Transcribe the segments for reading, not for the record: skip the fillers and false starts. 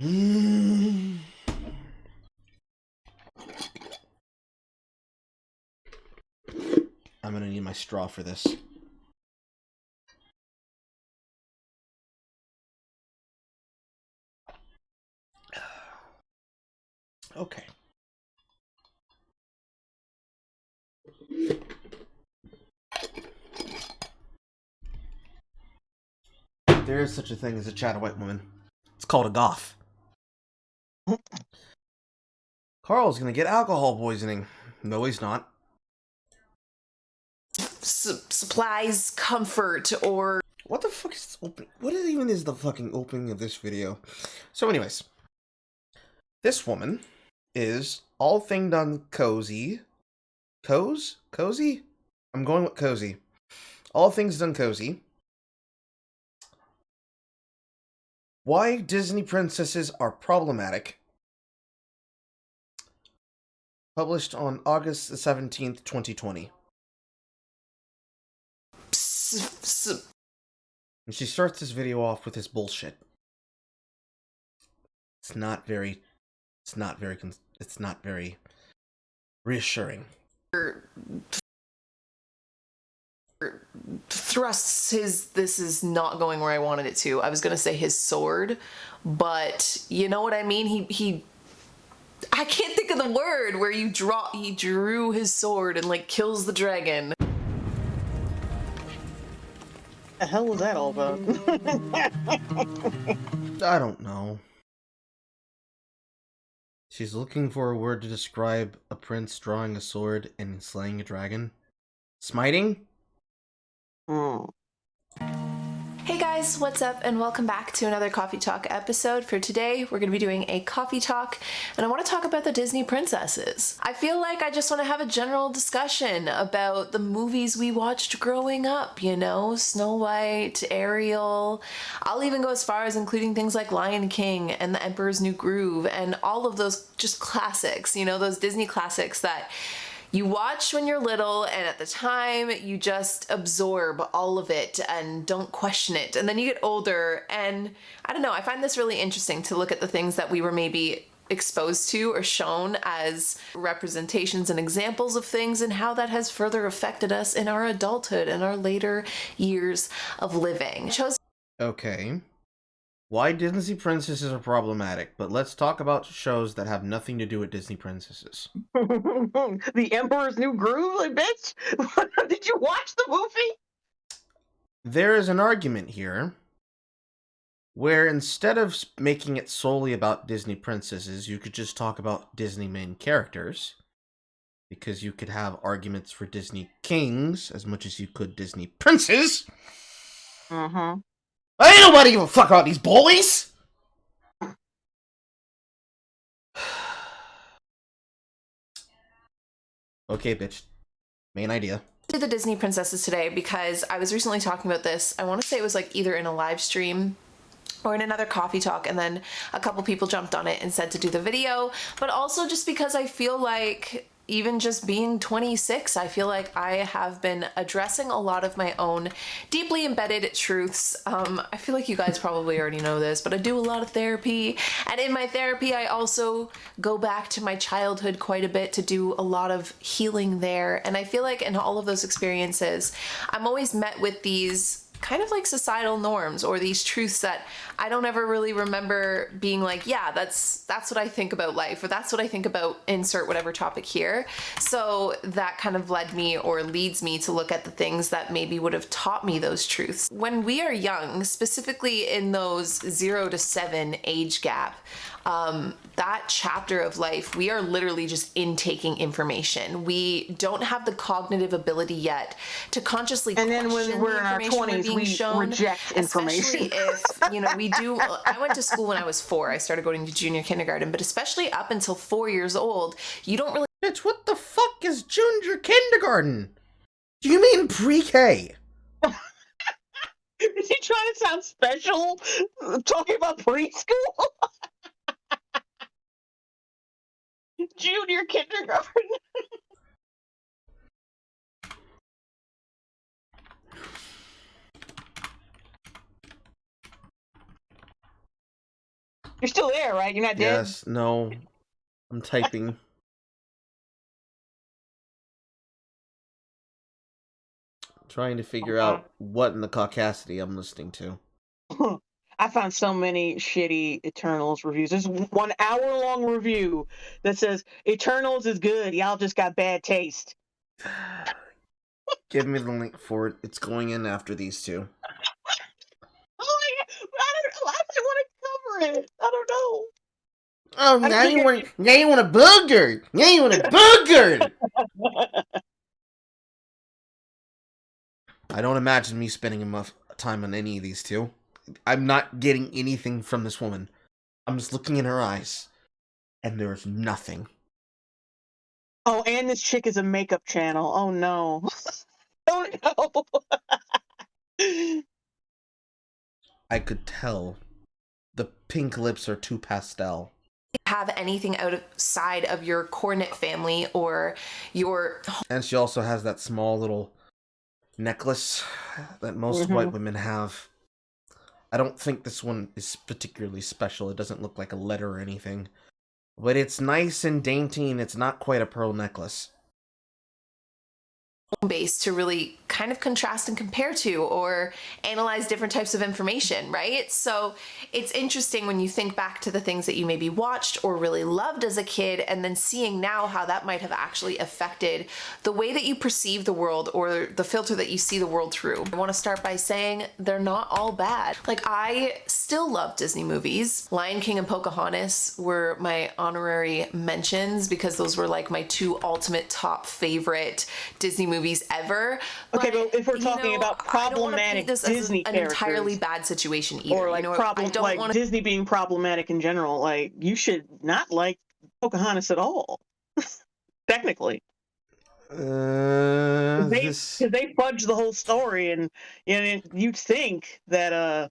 I'm gonna need my straw for this. Okay. There is such a thing as a chat white woman. It's called a goth. Carl's gonna get alcohol poisoning. No, he's not. Supplies, comfort, or... What the fuck is open? What even is the fucking opening of this video? So anyways, this woman is all thing done cozy. Cozy? I'm going with cozy. All things done cozy. Why Disney princesses are problematic. Published on August the 17th, 2020. And she starts this video off with this bullshit. It's not very reassuring. Thrusts his, this is not going where I wanted it to. I was gonna say his sword, but you know what I mean? He I can't think of the word where he drew his sword and like kills the dragon. The hell was that all about? I don't know. She's looking for a word to describe a prince drawing a sword and slaying a dragon. Smiting? Hey guys, what's up and welcome back to another Coffee Talk episode. For today, we're going to be doing a coffee talk and I want to talk about the Disney princesses. I feel like I just want to have a general discussion about the movies we watched growing up, you know, Snow White, Ariel. I'll even go as far as including things like Lion King and The Emperor's New Groove and all of those just classics, you know, those Disney classics that you watch when you're little and at the time you just absorb all of it and don't question it. And then you get older and I don't know, I find this really interesting to look at the things that we were maybe exposed to or shown as representations and examples of things and how that has further affected us in our adulthood and our later years of living. Okay. Why Disney princesses are problematic, but let's talk about shows that have nothing to do with Disney princesses. The Emperor's New Groove, like, bitch? Did you watch the movie? There is an argument here where instead of making it solely about Disney princesses, you could just talk about Disney main characters. Because you could have arguments for Disney kings as much as you could Disney princes. Mm-hmm. Ain't nobody give a fuck about these boys! Okay, bitch. Main idea. The Disney princesses today because I was recently talking about this. I want to say it was like either in a live stream or in another coffee talk, and then a couple people jumped on it and said to do the video, but also just because I feel like even just being 26, I feel like I have been addressing a lot of my own deeply embedded truths. I feel like you guys probably already know this, but I do a lot of therapy, and in my therapy I also go back to my childhood quite a bit to do a lot of healing there, and I feel like in all of those experiences I'm always met with these kind of like societal norms or these truths that I don't ever really remember being like, yeah, that's what I think about life, or that's what I think about insert whatever topic here. So that kind of led me or leads me to look at the things that maybe would have taught me those truths. When we are young, specifically in those 0 to 7 age gap, that chapter of life, we are literally just intaking information. We don't have the cognitive ability yet to consciously and then when we're in our 20s, we reject information. Especially if, you know, we do. I went to school when I was 4. I started going to junior kindergarten, but especially up until 4 years old, you don't really. Bitch, what the fuck is junior kindergarten? Do you mean pre-K? Is he trying to sound special? Talking about preschool? Junior kindergarten. You're still there, right? You're not dead? Yes, no. I'm typing. Trying to figure out what in the caucasity I'm listening to. I found so many shitty Eternals reviews. There's 1 hour long review that says Eternals is good. Y'all just got bad taste. Give me the link for it. It's going in after these two. Oh my god! I might want to cover it. I don't know. Oh, now you want a booger. Now you want a booger. I don't imagine me spending enough time on any of these two. I'm not getting anything from this woman. I'm just looking in her eyes, and there's nothing. Oh, and this chick is a makeup channel. Oh no. Oh no. I could tell. The pink lips are too pastel. Have anything outside of your cornet family or your... And she also has that small little necklace that most white women have. I don't think this one is particularly special. It doesn't look like a letter or anything. But it's nice and dainty, and it's not quite a pearl necklace. Base to really kind of contrast and compare to or analyze different types of information, right? So it's interesting when you think back to the things that you maybe watched or really loved as a kid and then seeing now how that might have actually affected the way that you perceive the world or the filter that you see the world through. I want to start by saying they're not all bad. Like, I still love Disney movies. Lion King and Pocahontas were my honorary mentions because those were like my two ultimate top favorite Disney movies ever. Okay, but if we're talking about problematic Disney an characters, entirely bad situation either, or like Disney being problematic in general, like you should not like Pocahontas at all. Technically, because they fudge the whole story, and you'd think that I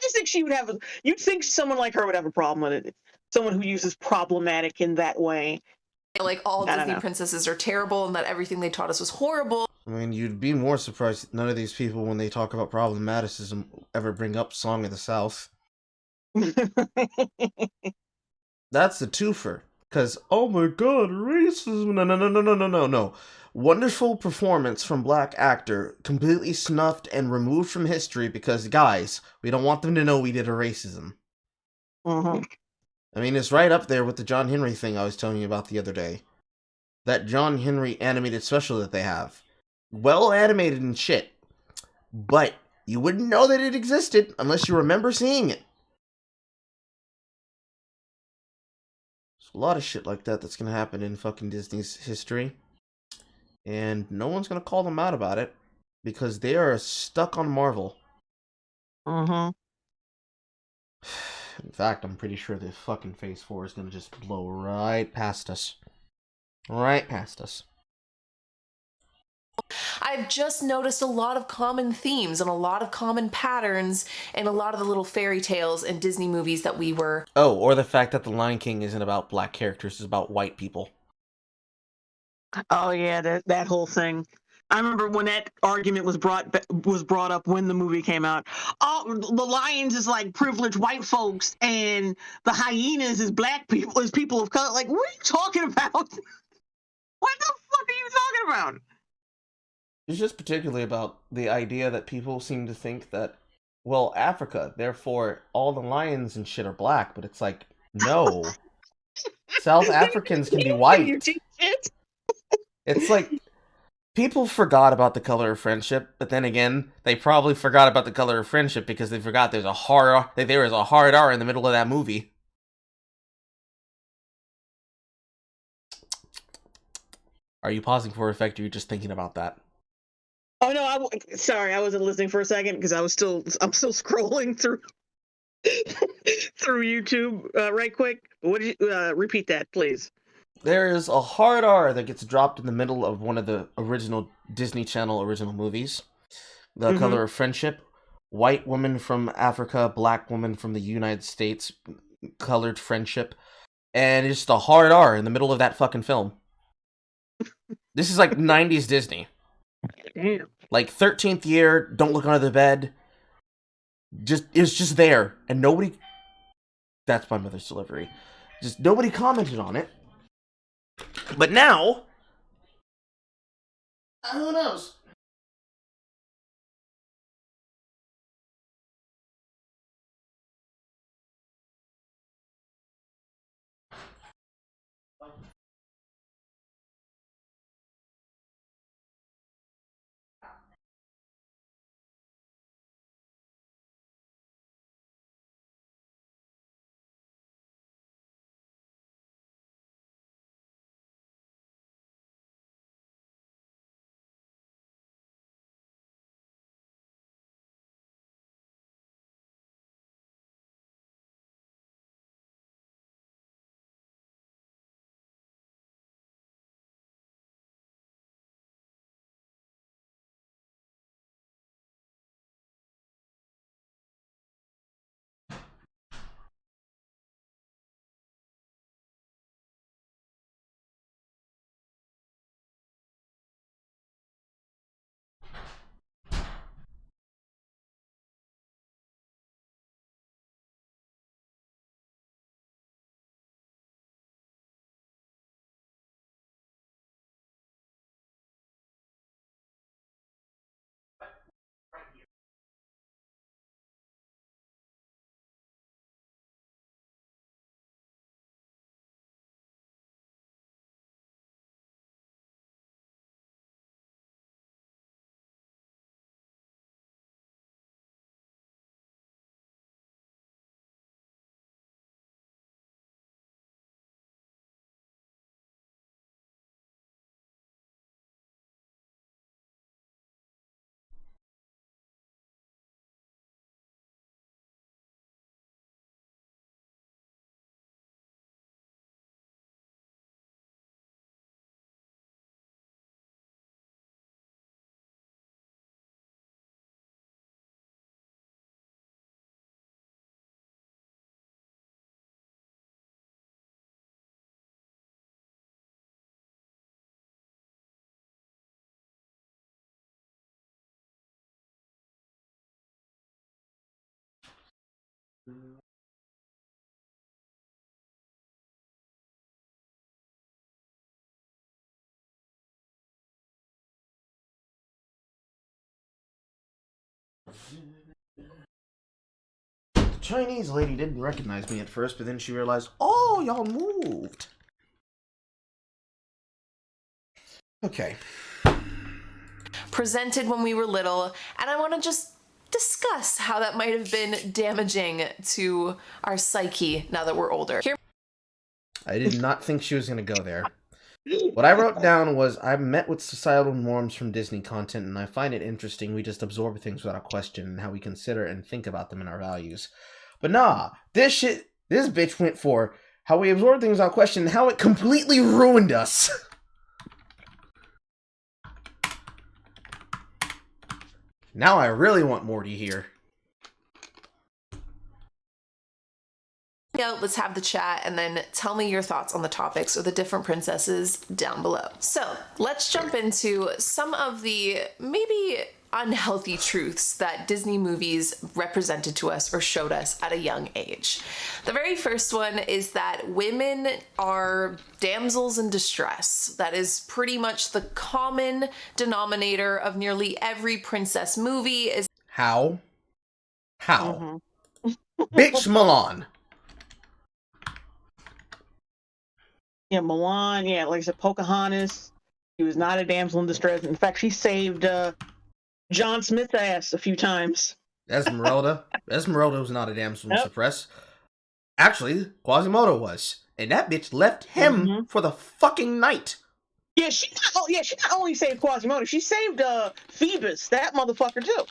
just think she would have. You'd think someone like her would have a problem with it. Someone who uses problematic in that way. Like all Disney princesses are terrible and that everything they taught us was horrible. I mean, you'd be more surprised that none of these people, when they talk about problematicism, ever bring up Song of the South. That's the twofer. Because, oh my god, racism. No. Wonderful performance from black actor, completely snuffed and removed from history because, guys, we don't want them to know we did a racism. I mean, it's right up there with the John Henry thing I was telling you about the other day. That John Henry animated special that they have. Well animated and shit. But you wouldn't know that it existed unless you remember seeing it. There's a lot of shit like that that's going to happen in fucking Disney's history. And no one's going to call them out about it. Because they are stuck on Marvel. In fact, I'm pretty sure the fucking Phase 4 is going to just blow right past us. Right past us. I've just noticed a lot of common themes and a lot of common patterns in a lot of the little fairy tales and Disney movies that we were... Oh, or the fact that The Lion King isn't about black characters, it's about white people. Oh yeah, that whole thing. I remember when that argument was brought up when the movie came out. Oh, the lions is like privileged white folks, and the hyenas is black people, is people of color. Like, what are you talking about? What the fuck are you talking about? It's just particularly about the idea that people seem to think that, well, Africa, therefore all the lions and shit are black, but it's like, no. South Africans can be white. It's like, people forgot about the color of friendship, but then again, they probably forgot about the color of friendship because they forgot there was a hard R in the middle of that movie. Are you pausing for effect, or are you just thinking about that? Oh no, sorry, I wasn't listening for a second because I'm still scrolling through through YouTube right quick. What did you repeat that, please? There is a hard R that gets dropped in the middle of one of the original Disney Channel original movies. The Color of Friendship. White woman from Africa, black woman from the United States, colored friendship. And it's just a hard R in the middle of that fucking film. This is like 90s Disney. Damn. Like 13th year, Don't Look Under the Bed. It's just there. And nobody That's my mother's delivery. Just nobody commented on it. But now, who knows? The Chinese lady didn't recognize me at first, but then she realized, oh, y'all moved. Okay. Presented when we were little, and I want to just discuss how that might have been damaging to our psyche now that we're older. I did not think she was going to go there. What I wrote down was, I've met with societal norms from Disney content, and I find it interesting we just absorb things without a question, and how we consider and think about them in our values. But nah, this bitch went for how we absorb things without question, and how it completely ruined us. Now I really want Morty here. Yeah, let's have the chat and then tell me your thoughts on the topics or the different princesses down below. So let's jump into some of the maybe unhealthy truths that Disney movies represented to us or showed us at a young age. The very first one is that women are damsels in distress. That is pretty much the common denominator of nearly every princess movie. Is How? Bitch Milan. Yeah, Milan. Yeah, like I said, Pocahontas. She was not a damsel in distress. In fact, she saved John Smith's ass a few times. Esmeralda. Esmeralda was not a damsel in distress. Actually, Quasimodo was. And that bitch left him for the fucking night. Yeah, she not only saved Quasimodo, she saved Phoebus, that motherfucker too.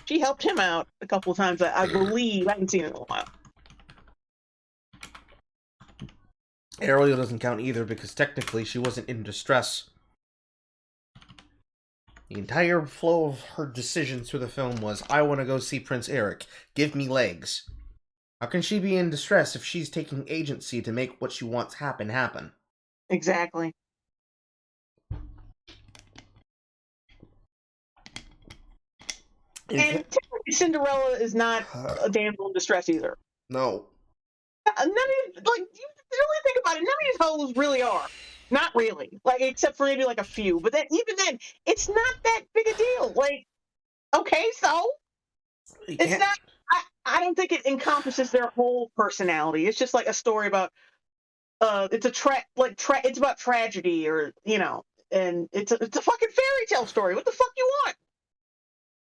She helped him out a couple of times, I believe. I haven't seen it in a while. Ariel doesn't count either because technically she wasn't in distress. The entire flow of her decisions through the film was, I want to go see Prince Eric. Give me legs. How can she be in distress if she's taking agency to make what she wants happen? Exactly. And technically, Cinderella is not a damsel in distress either. No. None of like you really think about it. None of these hoes really are. Not really. Like except for maybe like a few. But then even then, it's not that big a deal. Like okay, so it's not. I don't think it encompasses their whole personality. It's just like a story about. It's a it's about tragedy or and it's a fucking fairy tale story. What the fuck you want?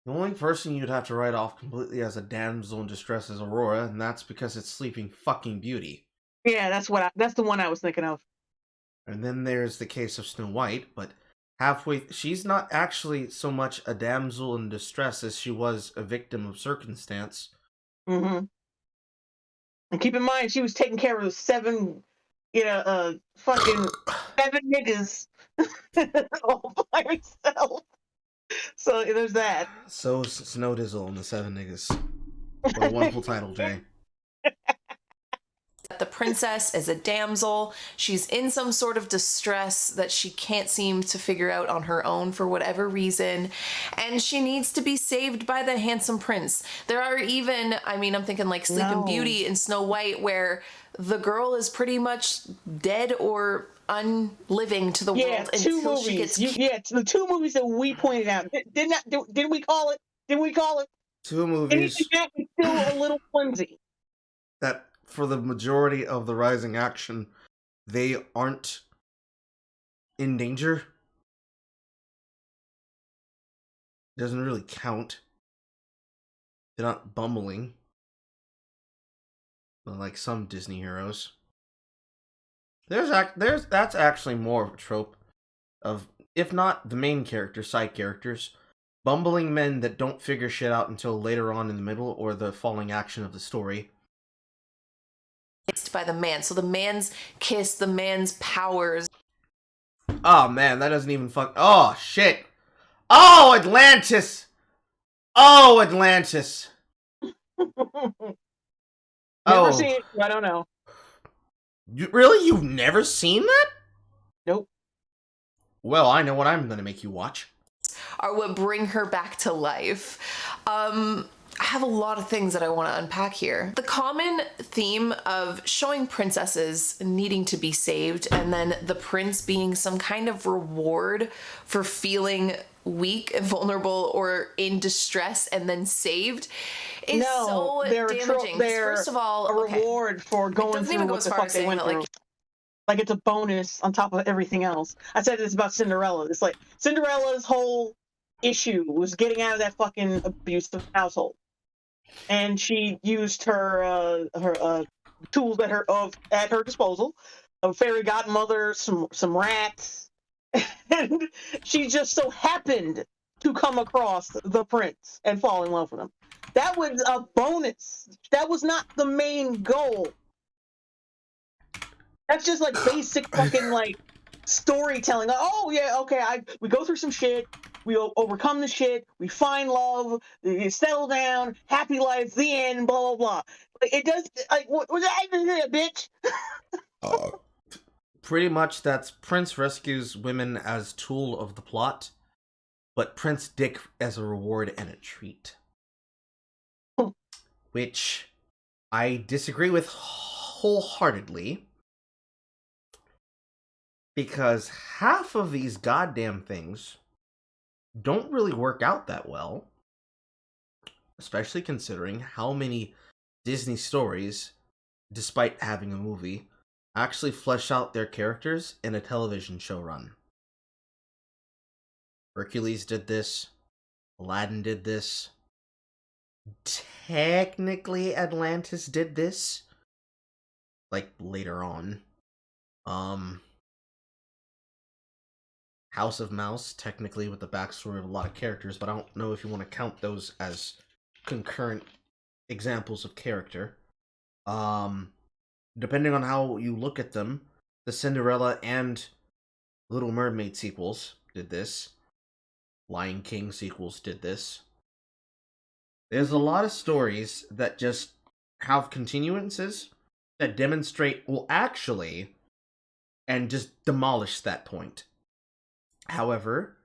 The only person you'd have to write off completely as a damsel in distress is Aurora, and that's because it's Sleeping fucking Beauty. Yeah, that's the one I was thinking of. And then there's the case of Snow White, but she's not actually so much a damsel in distress as she was a victim of circumstance. Mm-hmm. And keep in mind, she was taking care of fucking 7 niggas all by herself. So there's that. So Snow Dizzle and the 7 niggas. What a wonderful title, Jay. The princess is a damsel. She's in some sort of distress that she can't seem to figure out on her own for whatever reason, and she needs to be saved by the handsome prince. There are even, I'm thinking like Sleeping Beauty and Snow White, where the girl is pretty much dead or unliving to the world until she gets the 2 movies that we pointed out. Did we call it? Did we call it? 2 movies. And it's still a little flimsy. That for the majority of the rising action, they aren't in danger. It doesn't really count. They're not bumbling. Like some Disney heroes. That's actually more of a trope of, if not the main characters, side characters, bumbling men that don't figure shit out until later on in the middle or the falling action of the story. Kissed by the man. So the man's kiss, the man's powers. Oh man, that doesn't even oh shit. Oh, Atlantis. Oh, Atlantis. Never seen it. I don't know. Really? You've never seen that? Nope. Well, I know what I'm gonna make you watch. Are what bring her back to life. I have a lot of things that I want to unpack here. The common theme of showing princesses needing to be saved and then the prince being some kind of reward for feeling weak and vulnerable or in distress and then saved is so damaging. First of all, a reward for going through what the fuck they went through. Like it's a bonus on top of everything else. I said this about Cinderella. It's like Cinderella's whole issue was getting out of that fucking abusive household. And she used her tools at her disposal, a fairy godmother, some rats, and she just so happened to come across the prince and fall in love with him. That was a bonus. That was not the main goal. That's just like basic fucking like storytelling. Like, oh yeah, okay, we go through some shit. We overcome the shit. We find love. We settle down. Happy life. The end. Blah blah blah. It does. Like, what was that, bitch? Pretty much, that's Prince rescues women as tool of the plot, but Prince Dick as a reward and a treat, which I disagree with wholeheartedly. Because half of these goddamn things don't really work out that well. Especially considering how many Disney stories, despite having a movie, actually flesh out their characters in a television show run. Hercules did this. Aladdin did this. Technically, Atlantis did this. Like, later on. House of Mouse, technically with the backstory of a lot of characters, but I don't know if you want to count those as concurrent examples of character. Depending on how you look at them, the Cinderella and Little Mermaid sequels did this. Lion King sequels did this. There's a lot of stories that just have continuances that demonstrate, well, actually, and just demolish that point. However,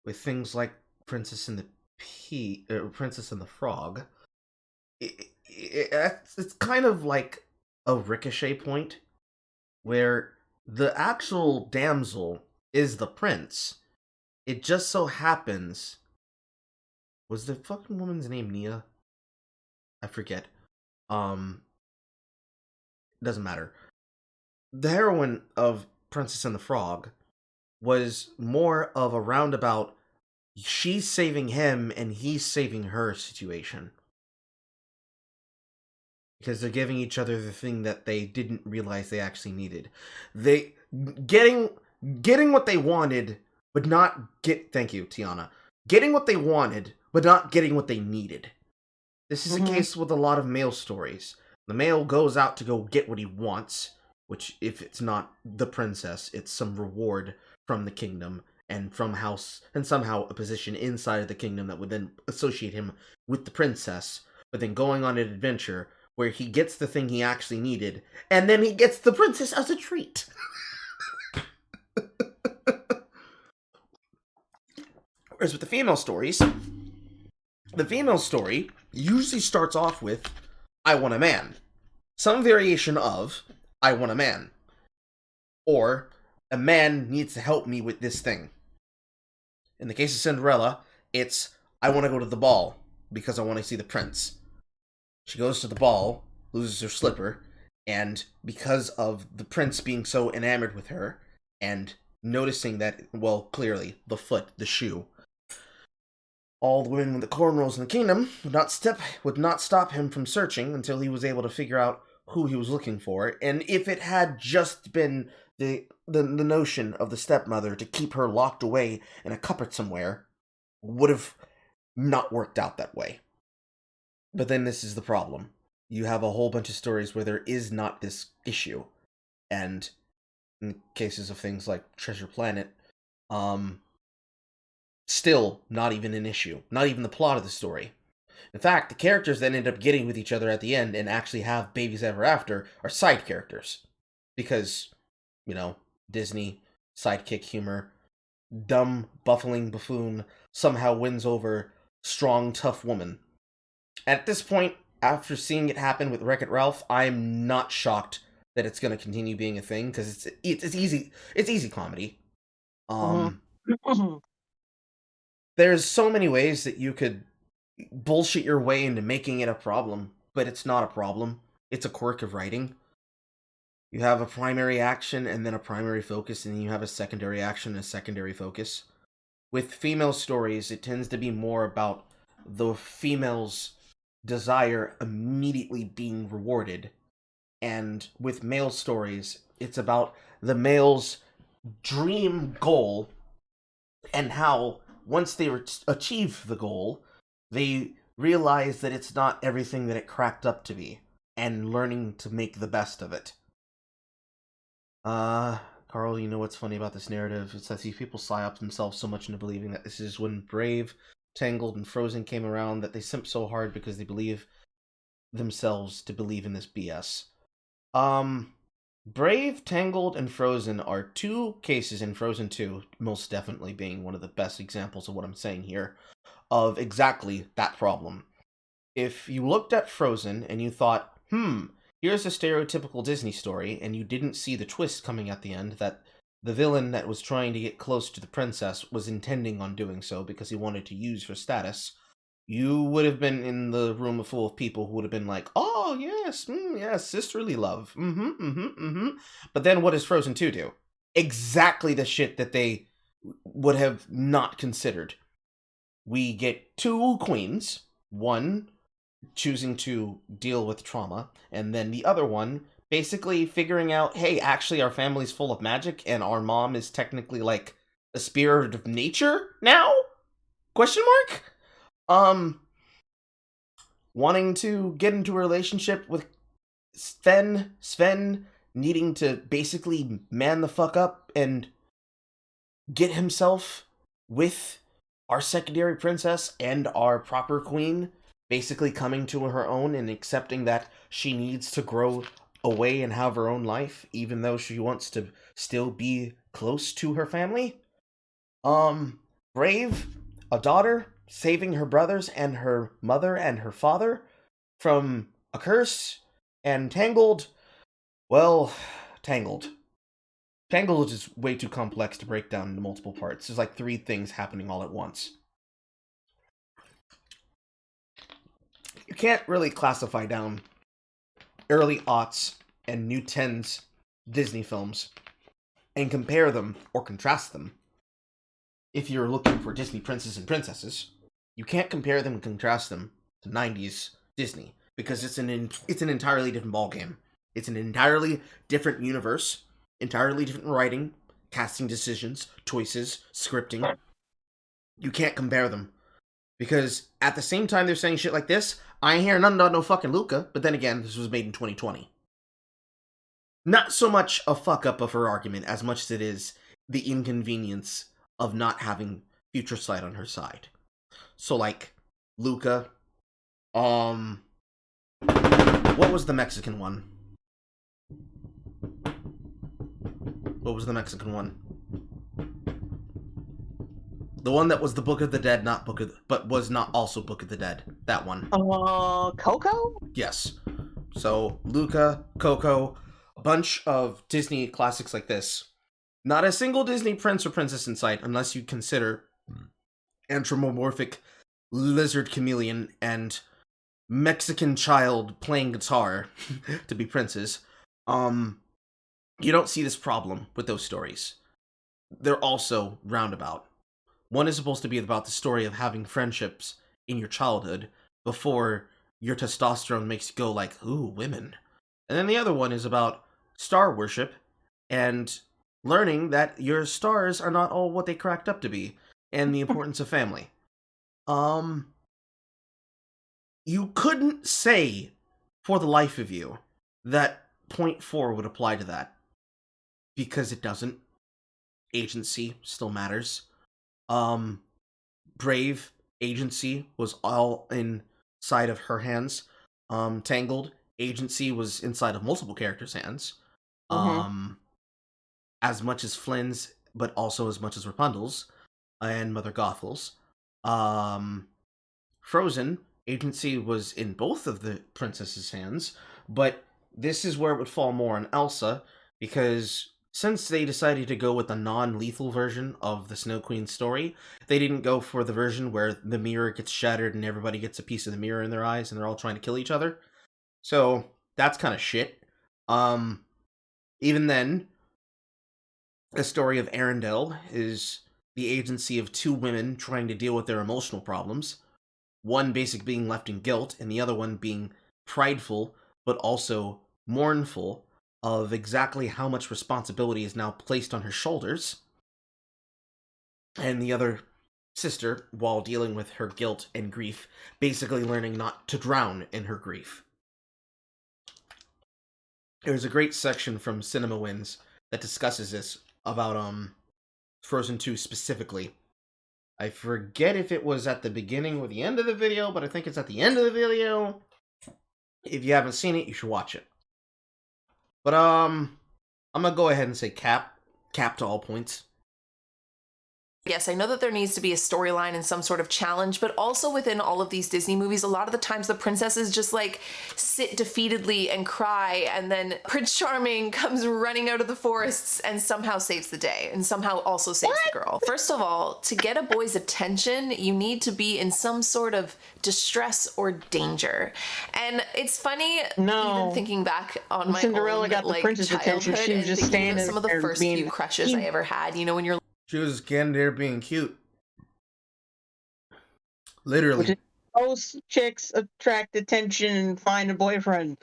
with things like Princess and the Princess and the Frog, it's kind of like a ricochet point where the actual damsel is the prince. It just so happens. Was the fucking woman's name Nia? I forget. Doesn't matter. The heroine of Princess and the Frog was more of a roundabout, she's saving him and he's saving her situation. Because they're giving each other the thing that they didn't realize they actually needed. They getting what they wanted, but not get. Thank you, Tiana. Getting what they wanted, but not getting what they needed. This is a case with a lot of male stories. The male goes out to go get what he wants, which, if it's not the princess, it's some reward from the kingdom and from house, and somehow a position inside of the kingdom that would then associate him with the princess. But then going on an adventure where he gets the thing he actually needed, and then he gets the princess as a treat. Whereas with the female stories, the female story usually starts off with, I want a man. Some variation of, I want a man. Or, a man needs to help me with this thing. In the case of Cinderella, it's, I want to go to the ball because I want to see the prince. She goes to the ball, loses her slipper, and because of the prince being so enamored with her, and noticing that, well, clearly, the foot, the shoe, all the women with the cornrows in the kingdom would not stop him from searching until he was able to figure out who he was looking for. And if it had just been the notion of the stepmother to keep her locked away in a cupboard somewhere, would have not worked out that way. But then this is the problem. You have a whole bunch of stories where there is not this issue. And in cases of things like Treasure Planet, still not even an issue. Not even the plot of the story. In fact, the characters that end up getting with each other at the end and actually have babies ever after are side characters. Because, Disney, sidekick humor, dumb, buffling buffoon somehow wins over strong, tough woman. At this point, after seeing it happen with Wreck-It Ralph, I'm not shocked that it's going to continue being a thing, because it's easy comedy. There's so many ways that you could bullshit your way into making it a problem, but it's not a problem. It's a quirk of writing. You have a primary action and then a primary focus, and then you have a secondary action and a secondary focus. With female stories, it tends to be more about the female's desire immediately being rewarded. And with male stories, it's about the male's dream goal and how, once they achieve the goal, they realize that it's not everything that it cracked up to be, and learning to make the best of it. Carl, you know what's funny about this narrative? It's that these people psyop themselves so much into believing that this is when Brave, Tangled, and Frozen came around, that they simp so hard because they believe themselves to believe in this BS. Brave, Tangled, and Frozen are two cases, in Frozen 2, most definitely being one of the best examples of what I'm saying here, of exactly that problem. If you looked at Frozen and you thought, here's a stereotypical Disney story, and you didn't see the twist coming at the end that the villain that was trying to get close to the princess was intending on doing so because he wanted to use her status, you would have been in the room full of people who would have been like, oh, yes, yes, sisterly love, But then what does Frozen 2 do? Exactly the shit that they would have not considered. We get two queens, one choosing to deal with trauma, and then the other one basically figuring out, hey, actually our family's full of magic, and our mom is technically like a spirit of nature now? Question mark? Wanting to get into a relationship with Sven needing to basically man the fuck up and get himself with our secondary princess and our proper queen, basically coming to her own and accepting that she needs to grow away and have her own life, even though she wants to still be close to her family. Brave, a daughter, saving her brothers and her mother and her father from a curse, and Tangled, well, Tangled. Tangled is way too complex to break down into multiple parts. There's like 3 things happening all at once. You can't really classify down early aughts and new tens Disney films and compare them or contrast them. If you're looking for Disney princes and princesses, you can't compare them and contrast them to 90s Disney because it's an entirely different ballgame. It's an entirely different universe, entirely different writing, casting decisions, choices, scripting. You can't compare them. Because at the same time they're saying shit like this, I ain't hearing nothing about no fucking Luca, but then again, this was made in 2020. Not so much a fuck up of her argument as much as it is the inconvenience of not having future sight on her side. So like, Luca, what was the Mexican one? What was the Mexican one? The one that was the Book of the Dead, but was not also Book of the Dead. That one. Coco? Yes. So, Luca, Coco, a bunch of Disney classics like this. Not a single Disney prince or princess in sight, unless you consider anthropomorphic lizard chameleon and Mexican child playing guitar to be princes. You don't see this problem with those stories. They're also roundabout. One is supposed to be about the story of having friendships in your childhood before your testosterone makes you go like, ooh, women. And then the other one is about star worship and learning that your stars are not all what they cracked up to be, and the importance of family. You couldn't say for the life of you that point 4 would apply to that. Because it doesn't. Agency still matters. Brave, agency was all inside of her hands. Tangled, agency was inside of multiple characters' hands. As much as Flynn's, but also as much as Rapunzel's and Mother Gothel's. Frozen, agency was in both of the princesses' hands, but this is where it would fall more on Elsa, because since they decided to go with the non-lethal version of the Snow Queen story, they didn't go for the version where the mirror gets shattered and everybody gets a piece of the mirror in their eyes and they're all trying to kill each other. So, that's kind of shit. Even then, the story of Arendelle is the agency of 2 women trying to deal with their emotional problems. One basically being left in guilt, and the other one being prideful, but also mournful of exactly how much responsibility is now placed on her shoulders. And the other sister, while dealing with her guilt and grief, basically learning not to drown in her grief. There's a great section from Cinema Wins that discusses this about Frozen 2 specifically. I forget if it was at the beginning or the end of the video, but I think it's at the end of the video. If you haven't seen it, you should watch it. But I'm gonna go ahead and say cap to all points. Yes, I know that there needs to be a storyline and some sort of challenge, but also within all of these Disney movies, a lot of the times the princesses just like sit defeatedly and cry, and then Prince Charming comes running out of the forests and somehow saves the day, and somehow also saves the girl. First of all, to get a boy's attention, you need to be in some sort of distress or danger. And it's funny, even thinking back on my Cinderella own, got the like, prince's attention. childhood She was and just thinking standing of some of the there first being few crushes I ever had, you know, when you're She was standing there being cute. Literally. Most chicks attract attention and find a boyfriend.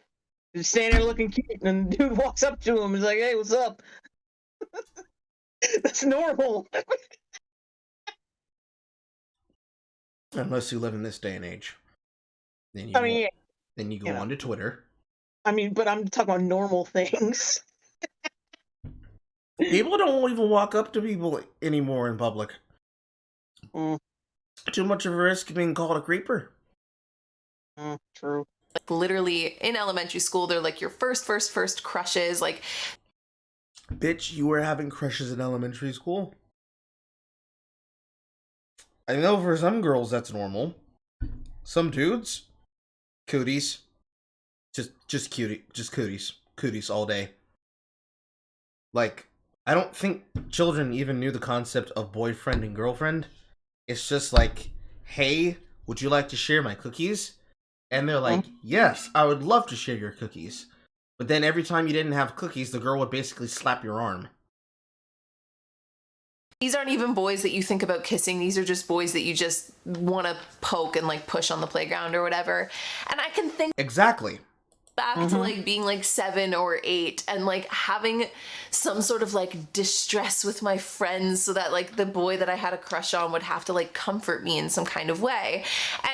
Just standing there looking cute, and the dude walks up to him and is like, hey, what's up? That's normal. Unless you live in this day and age. Then you go onto Twitter. But I'm talking about normal things. People don't even walk up to people anymore in public. Too much of a risk being called a creeper. True. like literally in elementary school, they're like your first crushes. Like, bitch, you were having crushes in elementary school? I know for some girls that's normal. Some dudes, cooties. Just cutie. Just cooties. Cooties all day. Like, I don't think children even knew the concept of boyfriend and girlfriend. It's just like, hey, would you like to share my cookies? And they're like, yes, I would love to share your cookies. But then every time you didn't have cookies, the girl would basically slap your arm. These aren't even boys that you think about kissing. These are just boys that you just want to poke and like push on the playground or whatever. And I can think Exactly. back to like being like 7 or 8 and like having some sort of like distress with my friends so that like the boy that I had a crush on would have to like comfort me in some kind of way.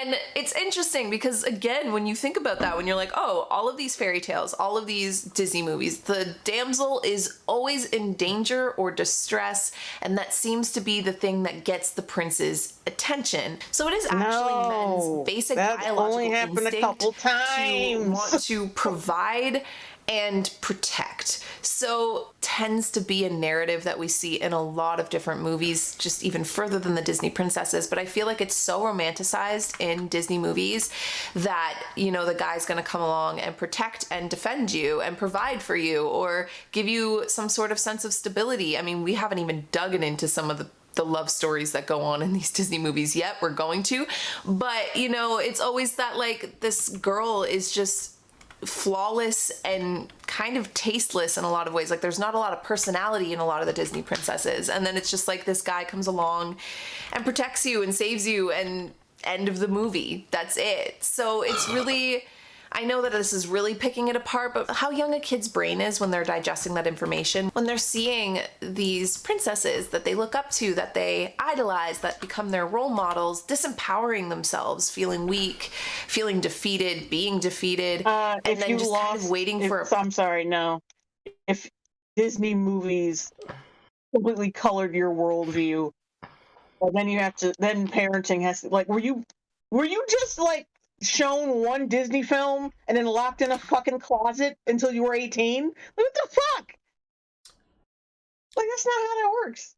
And it's interesting because again, when you think about that, when you're like, oh, all of these fairy tales, all of these Disney movies, the damsel is always in danger or distress, and that seems to be the thing that gets the prince's attention. So it is actually men's basic biological only happened a instinct couple to times. want to provide and protect. So tends to be a narrative that we see in a lot of different movies, just even further than the Disney princesses. But I feel like it's so romanticized in Disney movies that, you know, the guy's gonna come along and protect and defend you and provide for you or give you some sort of sense of stability. I mean, we haven't even dug into some of the love stories that go on in these Disney movies yet. We're going to. But, you know, it's always that like this girl is just flawless and kind of tasteless in a lot of ways. Like there's not a lot of personality in a lot of the Disney princesses. And then it's just like this guy comes along and protects you and saves you and end of the movie. That's it. So it's really, I know that this is really picking it apart, but how young a kid's brain is when they're digesting that information, when they're seeing these princesses that they look up to, that they idolize, that become their role models, disempowering themselves, feeling weak, feeling defeated, being defeated, and then just kind of waiting for I'm sorry, no. If Disney movies completely colored your worldview, well, then you have to, then parenting has to, like, were you just like shown one Disney film and then locked in a fucking closet until you were 18? Like, what the fuck? Like, that's not how that works.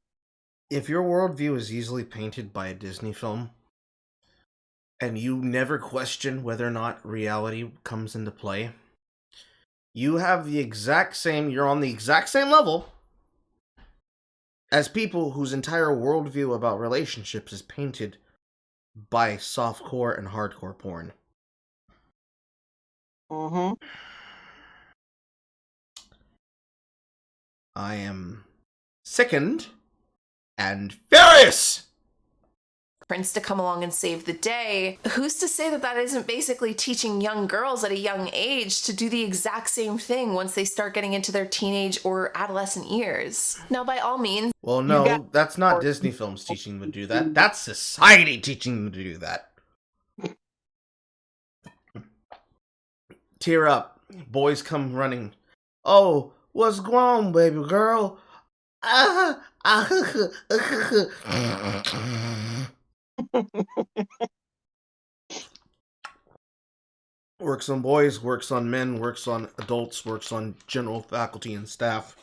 If your worldview is easily painted by a Disney film, and you never question whether or not reality comes into play, you're on the exact same level as people whose entire worldview about relationships is painted by softcore and hardcore porn. I am sickened and furious! Prince to come along and save the day. Who's to say that that isn't basically teaching young girls at a young age to do the exact same thing once they start getting into their teenage or adolescent years? Now, by all means... Well, no, that's not Disney films teaching them to do that. That's society teaching them to do that. Tear up. Boys come running. Oh, what's wrong, baby girl? Works on boys, works on men, works on adults, works on general faculty and staff.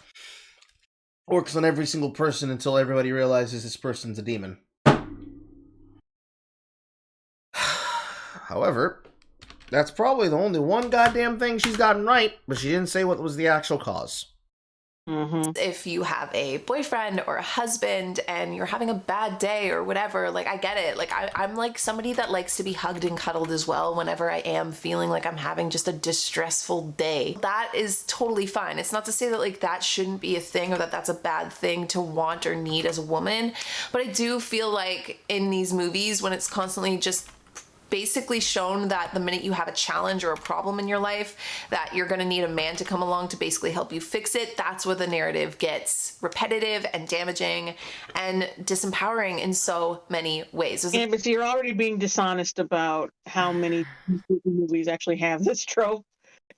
Works on every single person until everybody realizes this person's a demon. However, that's probably the only one goddamn thing she's gotten right, but she didn't say what was the actual cause. If you have a boyfriend or a husband and you're having a bad day or whatever, like, I get it. Like, I'm like somebody that likes to be hugged and cuddled as well whenever I am feeling like I'm having just a distressful day. That is totally fine. It's not to say that like that shouldn't be a thing or that that's a bad thing to want or need as a woman, but I do feel like in these movies when it's constantly just basically shown that the minute you have a challenge or a problem in your life that you're going to need a man to come along to basically help you fix it, that's where the narrative gets repetitive and damaging and disempowering in so many ways. Yeah, but you're already being dishonest about how many movies actually have this trope,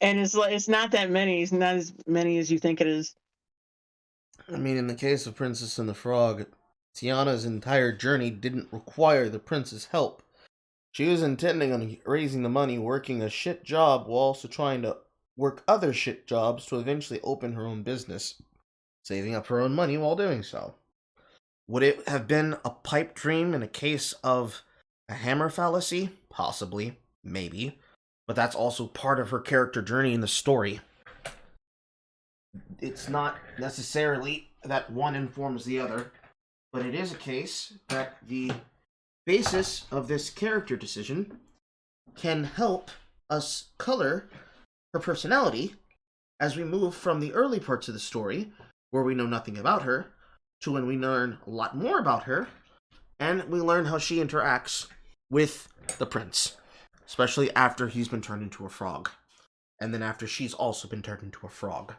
and it's not that many. It's not as many as you think it is. I mean, in the case of Princess and the Frog, Tiana's entire journey didn't require the prince's help. She was intending on raising the money, working a shit job, while also trying to work other shit jobs to eventually open her own business, saving up her own money while doing so. Would it have been a pipe dream in a case of a hammer fallacy? Possibly. Maybe. But that's also part of her character journey in the story. It's not necessarily that one informs the other, but it is a case that the basis of this character decision can help us color her personality as we move from the early parts of the story, where we know nothing about her, to when we learn a lot more about her, and we learn how she interacts with the prince, especially after he's been turned into a frog, and then after she's also been turned into a frog.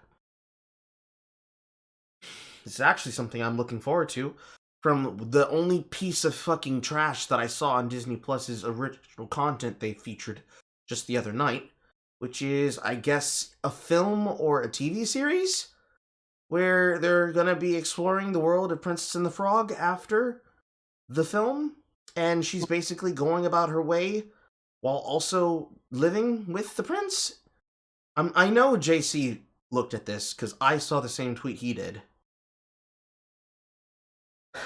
This is actually something I'm looking forward to, from the only piece of fucking trash that I saw on Disney Plus's original content they featured just the other night, which is, I guess, a film or a TV series where they're gonna be exploring the world of Princess and the Frog after the film, and she's basically going about her way while also living with the prince. I know JC looked at this because I saw the same tweet he did.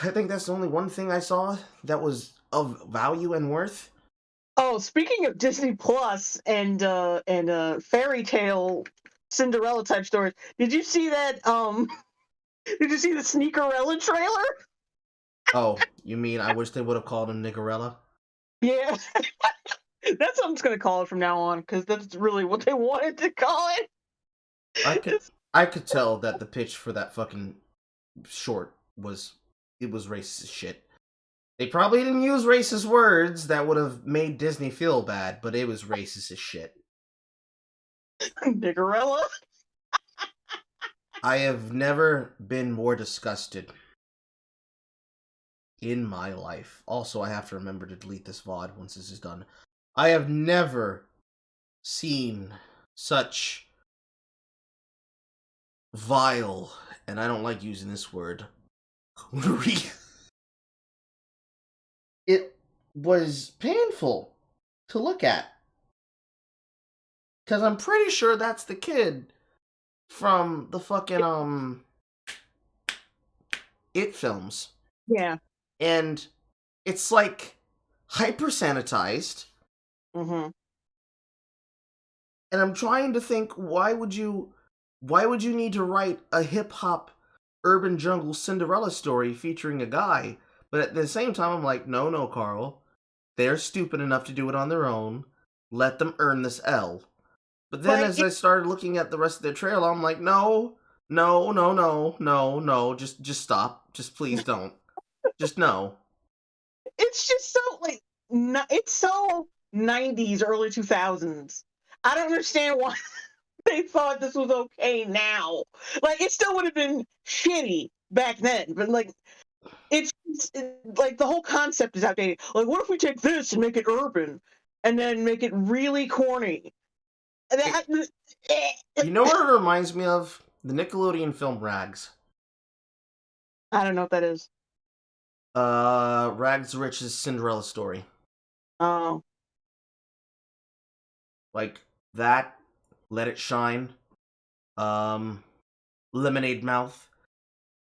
I think that's the only one thing I saw that was of value and worth. Oh, speaking of Disney Plus and fairy tale Cinderella type stories, did you see that? Did you see the Sneakerella trailer? Oh, you mean I wish they would have called him Nigarella? Yeah, that's what I'm just gonna call it from now on, because that's really what they wanted to call it. I could tell that the pitch for that fucking short was racist shit. They probably didn't use racist words that would have made Disney feel bad, but it was racist as shit. Nigarella. I have never been more disgusted in my life. Also, I have to remember to delete this VOD once this is done. I have never seen such vile, and I don't like using this word, coonery. It was painful to look at. Because I'm pretty sure that's the kid from the fucking, It films. Yeah. And it's like hyper sanitized. Mm-hmm. And I'm trying to think, why would you need to write a hip hop urban jungle Cinderella story featuring a guy? But at the same time, I'm like, no, Carl. They're stupid enough to do it on their own. Let them earn this L. But then as I started looking at the rest of their trailer, I'm like, no. Just stop. Just please don't. Just no. It's just so, like, it's so 90s, early 2000s. I don't understand why they thought this was okay now. Like, it still would have been shitty back then, but, like, it's like the whole concept is outdated. Like, what if we take this and make it urban, and then make it really corny? You know what it reminds me of? The Nickelodeon film Rags. I don't know what that is. Rags to Riches Cinderella story. Oh. Like that, Let It Shine, Lemonade Mouth.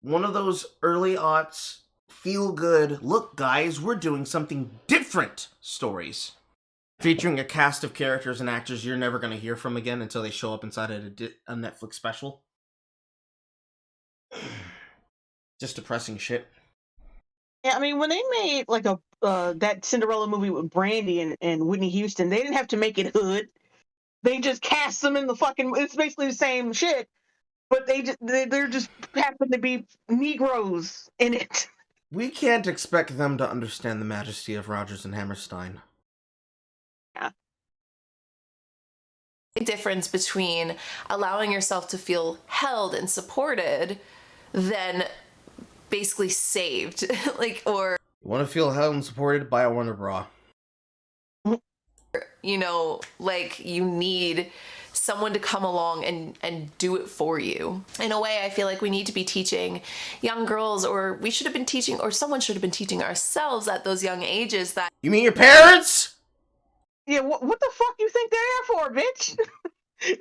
One of those early aughts, feel good, look guys, we're doing something different stories. Featuring a cast of characters and actors you're never going to hear from again until they show up inside a Netflix special. Just depressing shit. Yeah, I mean, when they made like that Cinderella movie with Brandy and Whitney Houston, they didn't have to make it hood. They just cast them in the fucking. It's basically the same shit, but they're just happen to be Negroes in it. We can't expect them to understand the majesty of Rodgers and Hammerstein. Yeah. The difference between allowing yourself to feel held and supported than basically saved. Or you want to feel held and supported? Buy a Wonder Bra. You need someone to come along and do it for you. In a way, I feel like we need to be teaching young girls, or we should have been teaching, or someone should have been teaching ourselves at those young ages that... You mean your parents? Yeah, what the fuck you think they're there for, bitch?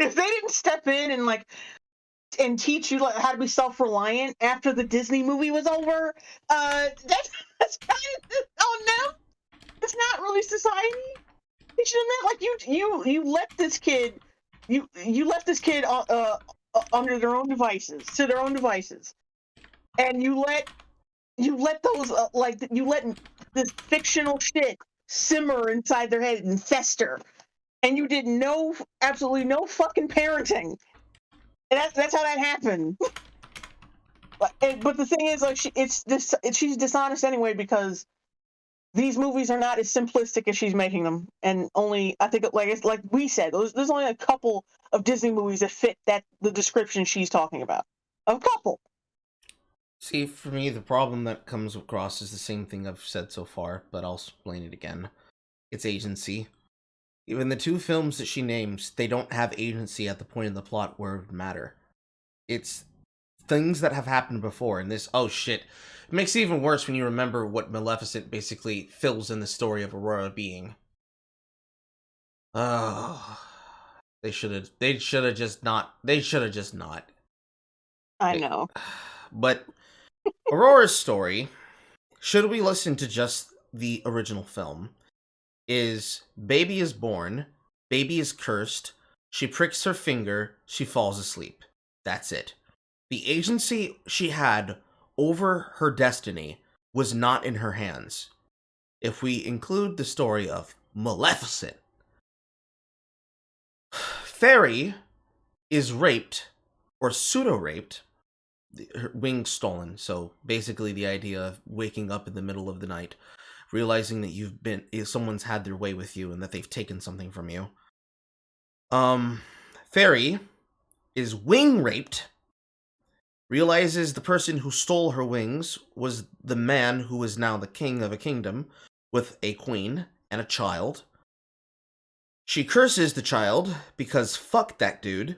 If they didn't step in and, like, and teach you like how to be self-reliant after the Disney movie was over. That's kind of on them. It's not really society. Teaching them that, like you let this kid, you left this kid under their own devices, to their own devices, and you let those you let this fictional shit simmer inside their head and fester, and you did absolutely no fucking parenting, and that's how that happened. But the thing is, like, she's dishonest anyway, because these movies are not as simplistic as she's making them, and only, I think, it's like we said, there's only a couple of Disney movies that fit the description she's talking about. A couple. See, for me, the problem that comes across is the same thing I've said so far, but I'll explain it again. It's agency. Even the two films that she names, they don't have agency at the point in the plot where it would matter. It's things that have happened before, and this, oh shit. It makes it even worse when you remember what Maleficent basically fills in the story of Aurora being. Oh, they should have just not. I know. But Aurora's story, should we listen to just the original film, is baby is born, baby is cursed, she pricks her finger, she falls asleep. That's it. The agency she had over her destiny was not in her hands. If we include the story of Maleficent, Fairy is raped, or pseudo-raped, her wings stolen. So basically the idea of waking up in the middle of the night, realizing that someone's had their way with you and that they've taken something from you. Fairy is wing raped, realizes the person who stole her wings was the man who is now the king of a kingdom with a queen and a child. She curses the child because fuck that dude.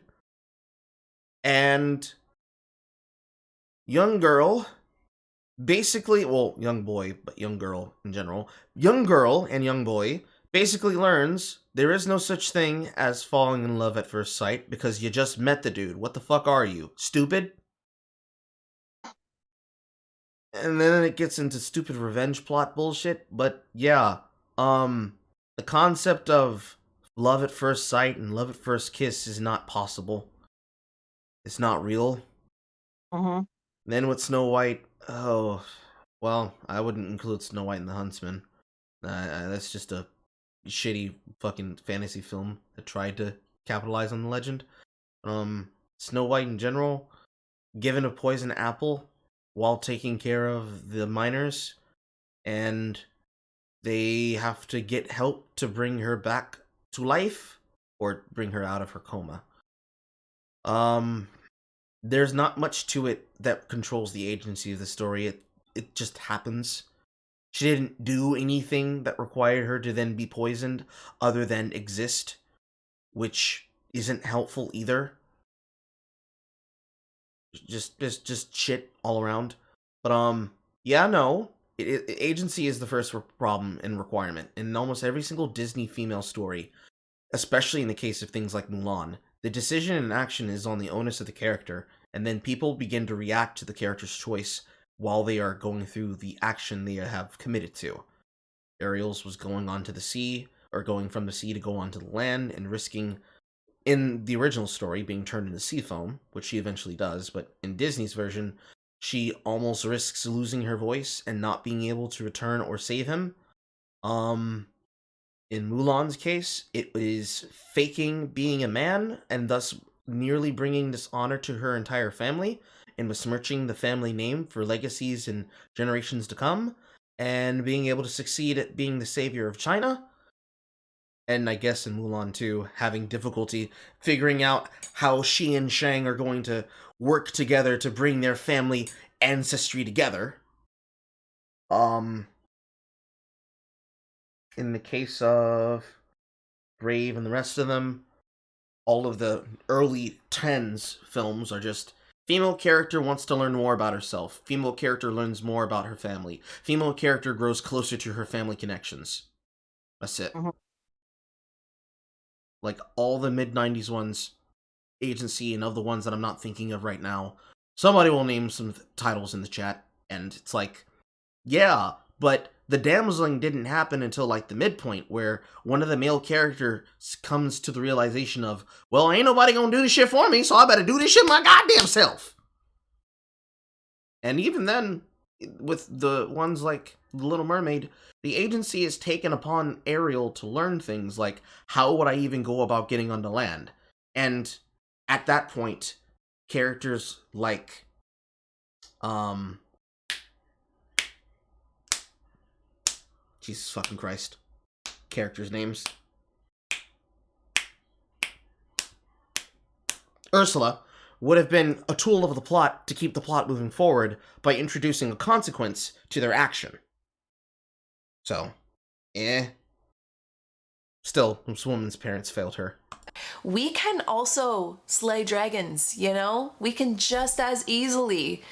And young girl, basically, well, young boy, but young girl in general, young girl and young boy basically learns there is no such thing as falling in love at first sight because you just met the dude. What the fuck are you? Stupid? And then it gets into stupid revenge plot bullshit, but yeah, the concept of love at first sight and love at first kiss is not possible. It's not real. Then with Snow White, oh, well, I wouldn't include Snow White and the Huntsman. That's just a shitty fucking fantasy film that tried to capitalize on the legend. Snow White in general, given a poison apple while taking care of the miners, and they have to get help to bring her back to life or bring her out of her coma. There's not much to it that controls the agency of the story. It just happens. She didn't do anything that required her to then be poisoned other than exist, which isn't helpful either. Just shit all around. But yeah, no. Agency is the first problem and requirement in almost every single Disney female story, especially in the case of things like Mulan. The decision and action is on the onus of the character, and then people begin to react to the character's choice while they are going through the action they have committed to. Ariel's was going onto the sea, or going from the sea to go onto the land, and risking, in the original story, being turned into sea foam, which she eventually does, but in Disney's version, she almost risks losing her voice and not being able to return or save him. In Mulan's case, it is faking being a man, and thus nearly bringing dishonor to her entire family, and besmirching the family name for legacies and generations to come, and being able to succeed at being the savior of China. And I guess in Mulan too, having difficulty figuring out how she and Shang are going to work together to bring their family ancestry together. In the case of Brave and the rest of them, all of the early 10s films are just female character wants to learn more about herself. Female character learns more about her family. Female character grows closer to her family connections. That's it. Like all the mid-90s ones, agency and of the ones that I'm not thinking of right now, somebody will name some titles in the chat, and it's like, yeah, but the damseling didn't happen until like the midpoint, where one of the male characters comes to the realization of, well, ain't nobody gonna do this shit for me, so I better do this shit my goddamn self. And even then, with the ones like The Little Mermaid, the agency is taken upon Ariel to learn things like, how would I even go about getting onto land? And at that point, characters like, Jesus fucking Christ. Characters' names. Ursula would have been a tool of the plot to keep the plot moving forward by introducing a consequence to their action. So, Still, this woman's parents failed her. We can also slay dragons, you know? We can just as easily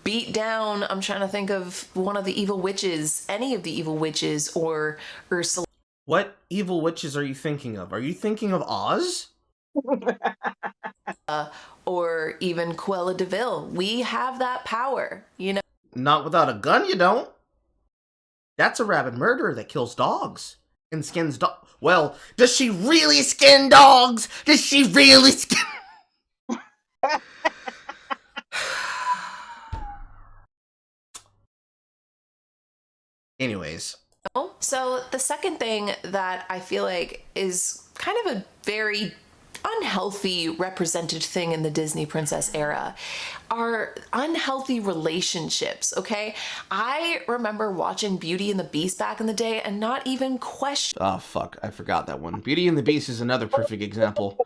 beat down, I'm trying to think of one of the evil witches, any of the evil witches, or Ursula. What evil witches are you thinking of? Are you thinking of Oz? Or even Cruella de Vil. We have that power, you know? Not without a gun, you don't. That's a rabid murderer that kills dogs and skins dogs. Well, does she really skin dogs? Does she really skin... Anyways. So the second thing that I feel like is kind of a very unhealthy represented thing in the Disney princess era are unhealthy relationships, okay? I remember watching Beauty and the Beast back in the day and not even question... Oh, fuck. I forgot that one. Beauty and the Beast is another perfect example.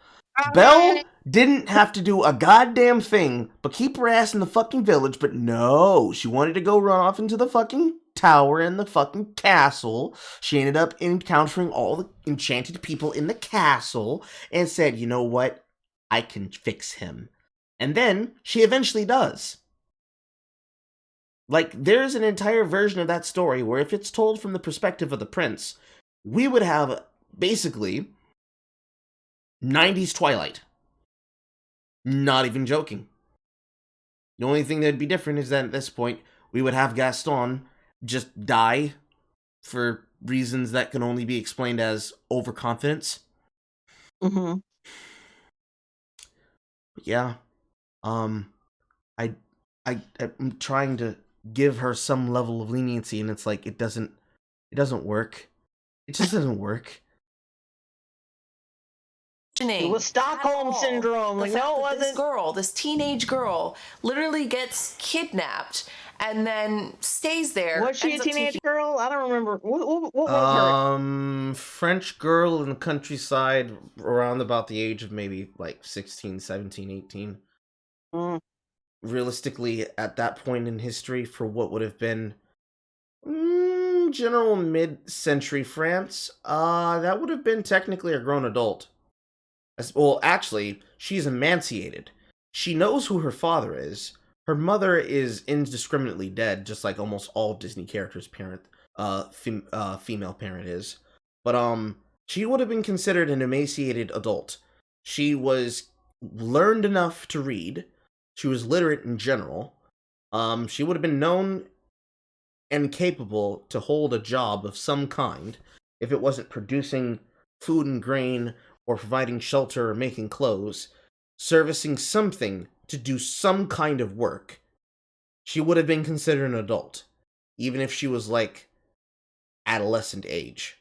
Belle didn't have to do a goddamn thing but keep her ass in the fucking village, but no, she wanted to go run off into the fucking tower in the fucking castle. She ended up encountering all the enchanted people in the castle and said, you know what? I can fix him. And then she eventually does. Like, there's an entire version of that story where if it's told from the perspective of the prince, we would have basically 90s Twilight. Not even joking. The only thing that'd be different is that at this point, we would have Gaston just die for reasons that can only be explained as overconfidence. Mm-hmm. Yeah. I'm trying to give her some level of leniency, and it's like it doesn't work. It just doesn't work. It was Stockholm syndrome. Like, no, it wasn't. This teenage girl, literally gets kidnapped and then stays there. Was she a teenage girl? I don't remember. What was her? French girl in the countryside around about the age of maybe like 16, 17, 18. Mm. Realistically, at that point in history, for what would have been general mid-century France, that would have been technically a grown adult. Well, actually, she's emancipated. She knows who her father is. Her mother is indiscriminately dead, just like almost all Disney characters' female parent is. But she would have been considered an emaciated adult. She was learned enough to read. She was literate in general. She would have been known and capable to hold a job of some kind if it wasn't producing food and grain or providing shelter or making clothes, servicing something to do some kind of work. She would have been considered an adult, even if she was like adolescent age,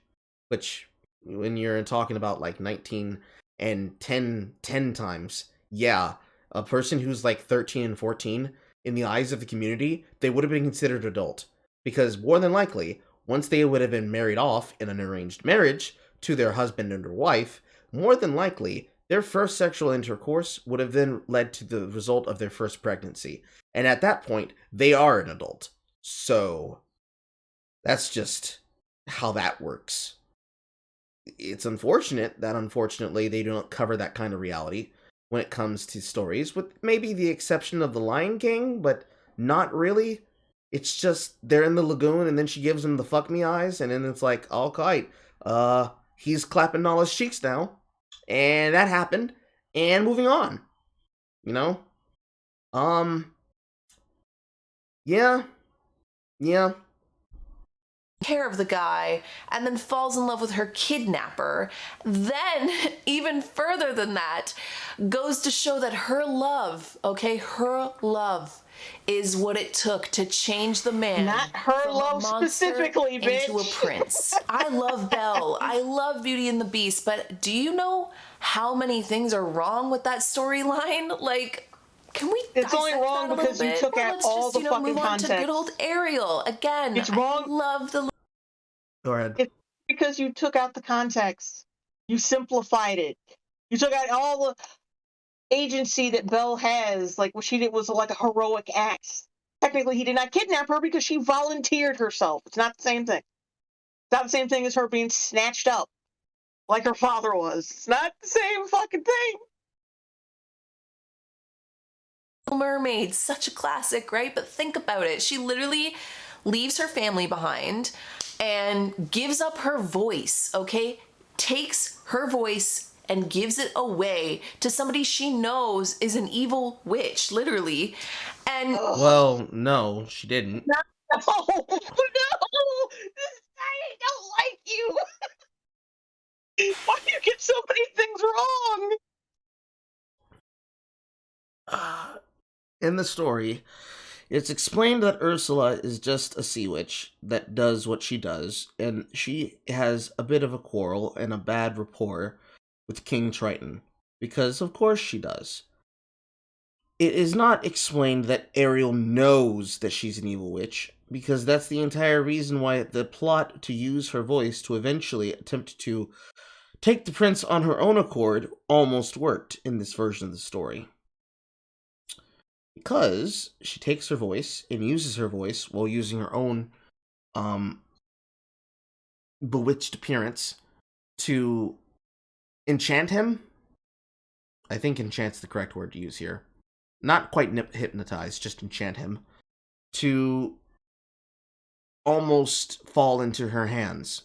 which when you're talking about like 19 and 10 times, yeah, a person who's like 13 and 14, in the eyes of the community, they would have been considered adult, because more than likely, once they would have been married off in an arranged marriage to their husband and or wife, more than likely, their first sexual intercourse would have then led to the result of their first pregnancy. And at that point, they are an adult. So, that's just how that works. It's unfortunate that, unfortunately, they don't cover that kind of reality when it comes to stories, with maybe the exception of The Lion King, but not really. It's just, they're in the lagoon, and then she gives him the fuck me eyes, and then it's like, all right, he's clapping all his cheeks now. And that happened. and moving on. You know? Yeah. Care of the guy, and then falls in love with her kidnapper. Then, even further than that, goes to show that her love, is what it took to change the man. Not her from love a monster specifically, bitch. into a prince. I love Belle. I love Beauty and the Beast, but do you know how many things are wrong with that storyline? Like, can we? It's only wrong because you took out all the fucking move on to context. good old Ariel again. It's wrong. I love the. Go ahead. It's because you took out the context. You simplified it. You took out all the agency that Belle has. Like what she did was like a heroic act. Technically, he did not kidnap her because she volunteered herself. It's not the same thing. It's not the same thing as her being snatched up like her father was. It's not the same fucking thing. Mermaid, such a classic, right? But think about it. She literally leaves her family behind and gives up her voice, okay? Takes her voice and gives it away to somebody she knows is an evil witch, literally. And well, no, she didn't. No, no, I don't like you. Why do you get so many things wrong? In the story, it's explained that Ursula is just a sea witch that does what she does, and she has a bit of a quarrel and a bad rapport with King Triton, because of course she does. It is not explained that Ariel knows that she's an evil witch, because that's the entire reason why the plot to use her voice to eventually attempt to take the prince on her own accord almost worked in this version of the story. Because she takes her voice and uses her voice while using her own bewitched appearance to enchant him. I think enchant's the correct word to use here. Not quite hypnotize, just enchant him. To almost fall into her hands.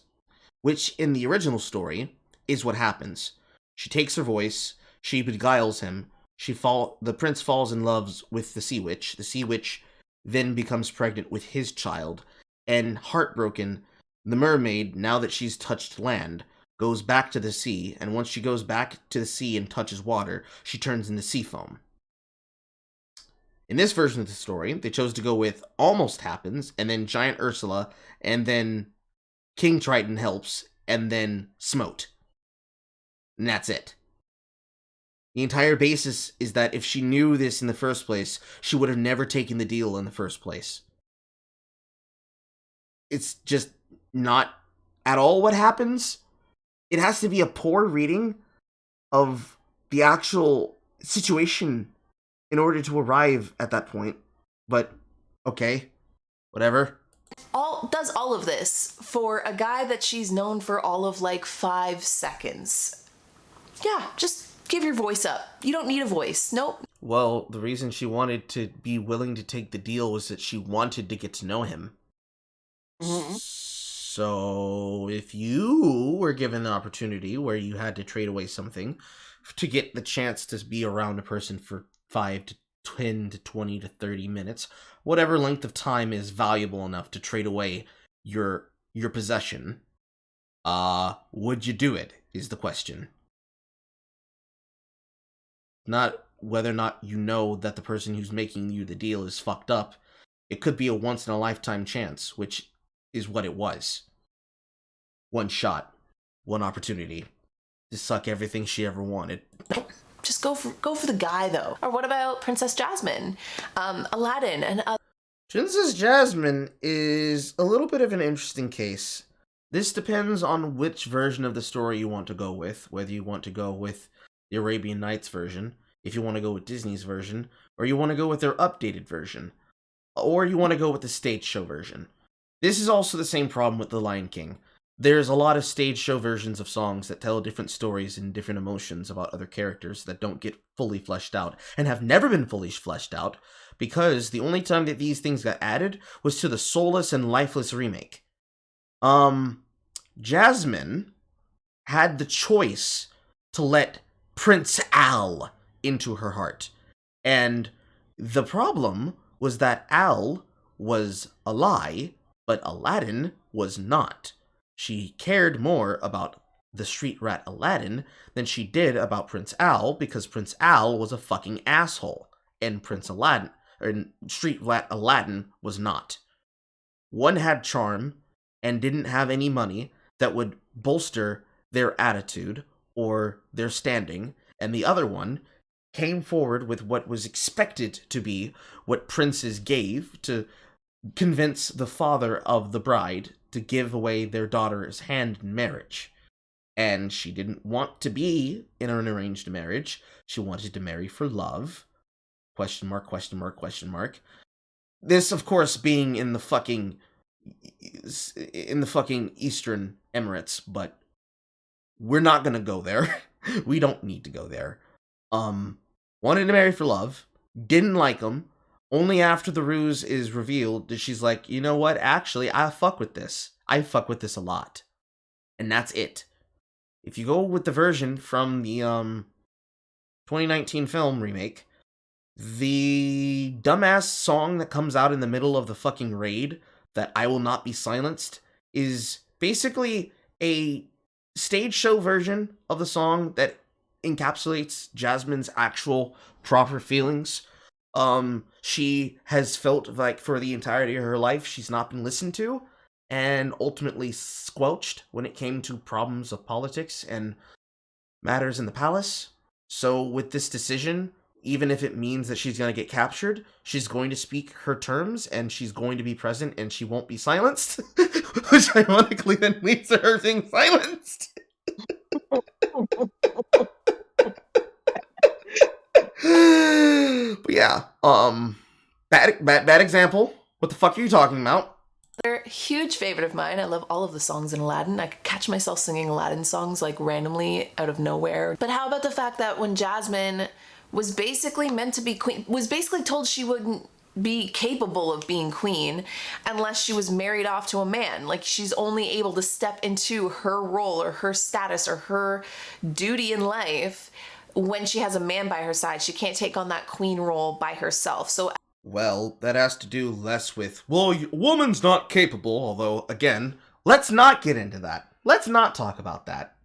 Which, in the original story, is what happens. She takes her voice, she beguiles him, the prince falls in love with the sea witch. The sea witch then becomes pregnant with his child, and heartbroken, the mermaid, now that she's touched land, goes back to the sea, and once she goes back to the sea and touches water, she turns into sea foam. In this version of the story, they chose to go with almost happens, and then giant Ursula, and then King Triton helps, and then smote. And that's it. The entire basis is that if she knew this in the first place, she would have never taken the deal in the first place. It's just not at all what happens. It has to be a poor reading of the actual situation in order to arrive at that point. But, okay, whatever. Does all of this for a guy that she's known for all of like 5 seconds. Yeah, just give your voice up. You don't need a voice. Nope. Well, the reason she wanted to be willing to take the deal was that she wanted to get to know him. Mm-hmm. So, if you were given the opportunity where you had to trade away something to get the chance to be around a person for 5 to 10 to 20 to 30 minutes, whatever length of time is valuable enough to trade away your possession, would you do it, is the question. Not whether or not you know that the person who's making you the deal is fucked up. It could be a once-in-a-lifetime chance, which is what it was. One shot, one opportunity to suck everything she ever wanted. Just go for the guy, though. Or what about Princess Jasmine, Aladdin, and others? Princess Jasmine is a little bit of an interesting case. This depends on which version of the story you want to go with, whether you want to go with the Arabian Nights version, if you want to go with Disney's version, or you want to go with their updated version, or you want to go with the stage show version. This is also the same problem with The Lion King. There's a lot of stage show versions of songs that tell different stories and different emotions about other characters that don't get fully fleshed out, and have never been fully fleshed out, because the only time that these things got added was to the soulless and lifeless remake. Jasmine had the choice to let Prince Al into her heart. And the problem was that Al was a lie, but Aladdin was not. She cared more about the street rat Aladdin than she did about Prince Al, because Prince Al was a fucking asshole, and Prince Aladdin, or street rat Aladdin, was not. One had charm and didn't have any money that would bolster their attitude or their standing, and the other one came forward with what was expected to be what princes gave to convince the father of the bride to give away their daughter's hand in marriage. And she didn't want to be in an arranged marriage. She wanted to marry for love. Question mark, question mark, question mark. This, of course, being in the fucking Eastern Emirates, but we're not gonna go there. We don't need to go there. Wanted to marry for love, didn't like him. Only after the ruse is revealed that she's like, you know what? Actually, I fuck with this. I fuck with this a lot, and that's it. If you go with the version from the 2019 film remake, the dumbass song that comes out in the middle of the fucking raid, that I Will Not Be Silenced, is basically a stage show version of the song that encapsulates Jasmine's actual proper feelings. She has felt like for the entirety of her life she's not been listened to, and ultimately squelched when it came to problems of politics and matters in the palace. So with this decision, even if it means that she's going to get captured, she's going to speak her terms, and she's going to be present, and she won't be silenced. Which ironically then leads to her being silenced. But yeah, bad example. What the fuck are you talking about? They're a huge favorite of mine. I love all of the songs in Aladdin. I could catch myself singing Aladdin songs like randomly out of nowhere. But how about the fact that when Jasmine was basically meant to be queen, was basically told she wouldn't be capable of being queen unless she was married off to a man. Like, she's only able to step into her role or her status or her duty in life when she has a man by her side. She can't take on that queen role by herself. So well, that has to do less with, well, a woman's not capable, although, again, let's not get into that. Let's not talk about that.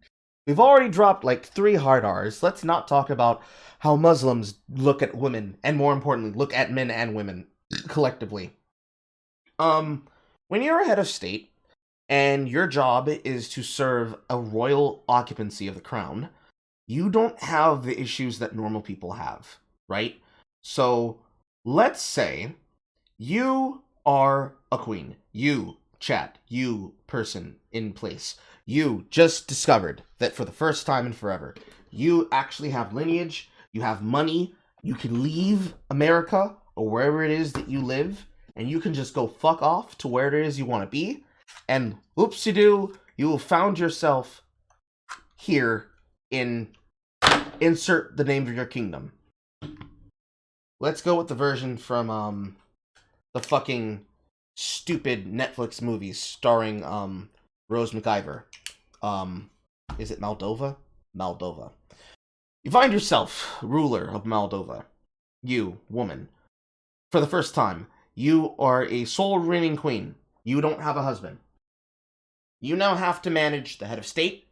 We've already dropped like 3 hard R's. Let's not talk about how Muslims look at women, and more importantly, look at men and women collectively. When you're a head of state, and your job is to serve a royal occupancy of the crown, you don't have the issues that normal people have, right? So, let's say you are a queen. You, chat, you, person in place. You just discovered that for the first time in forever, you actually have lineage, you have money, you can leave America or wherever it is that you live, and you can just go fuck off to where it is you want to be, and oopsie-doo, you will found yourself here in insert the name of your kingdom. Let's go with the version from the fucking stupid Netflix movies starring Rose McIver. Is it Moldova? Moldova. You find yourself ruler of Moldova. You, woman. For the first time, you are a sole reigning queen. You don't have a husband. You now have to manage the head of state.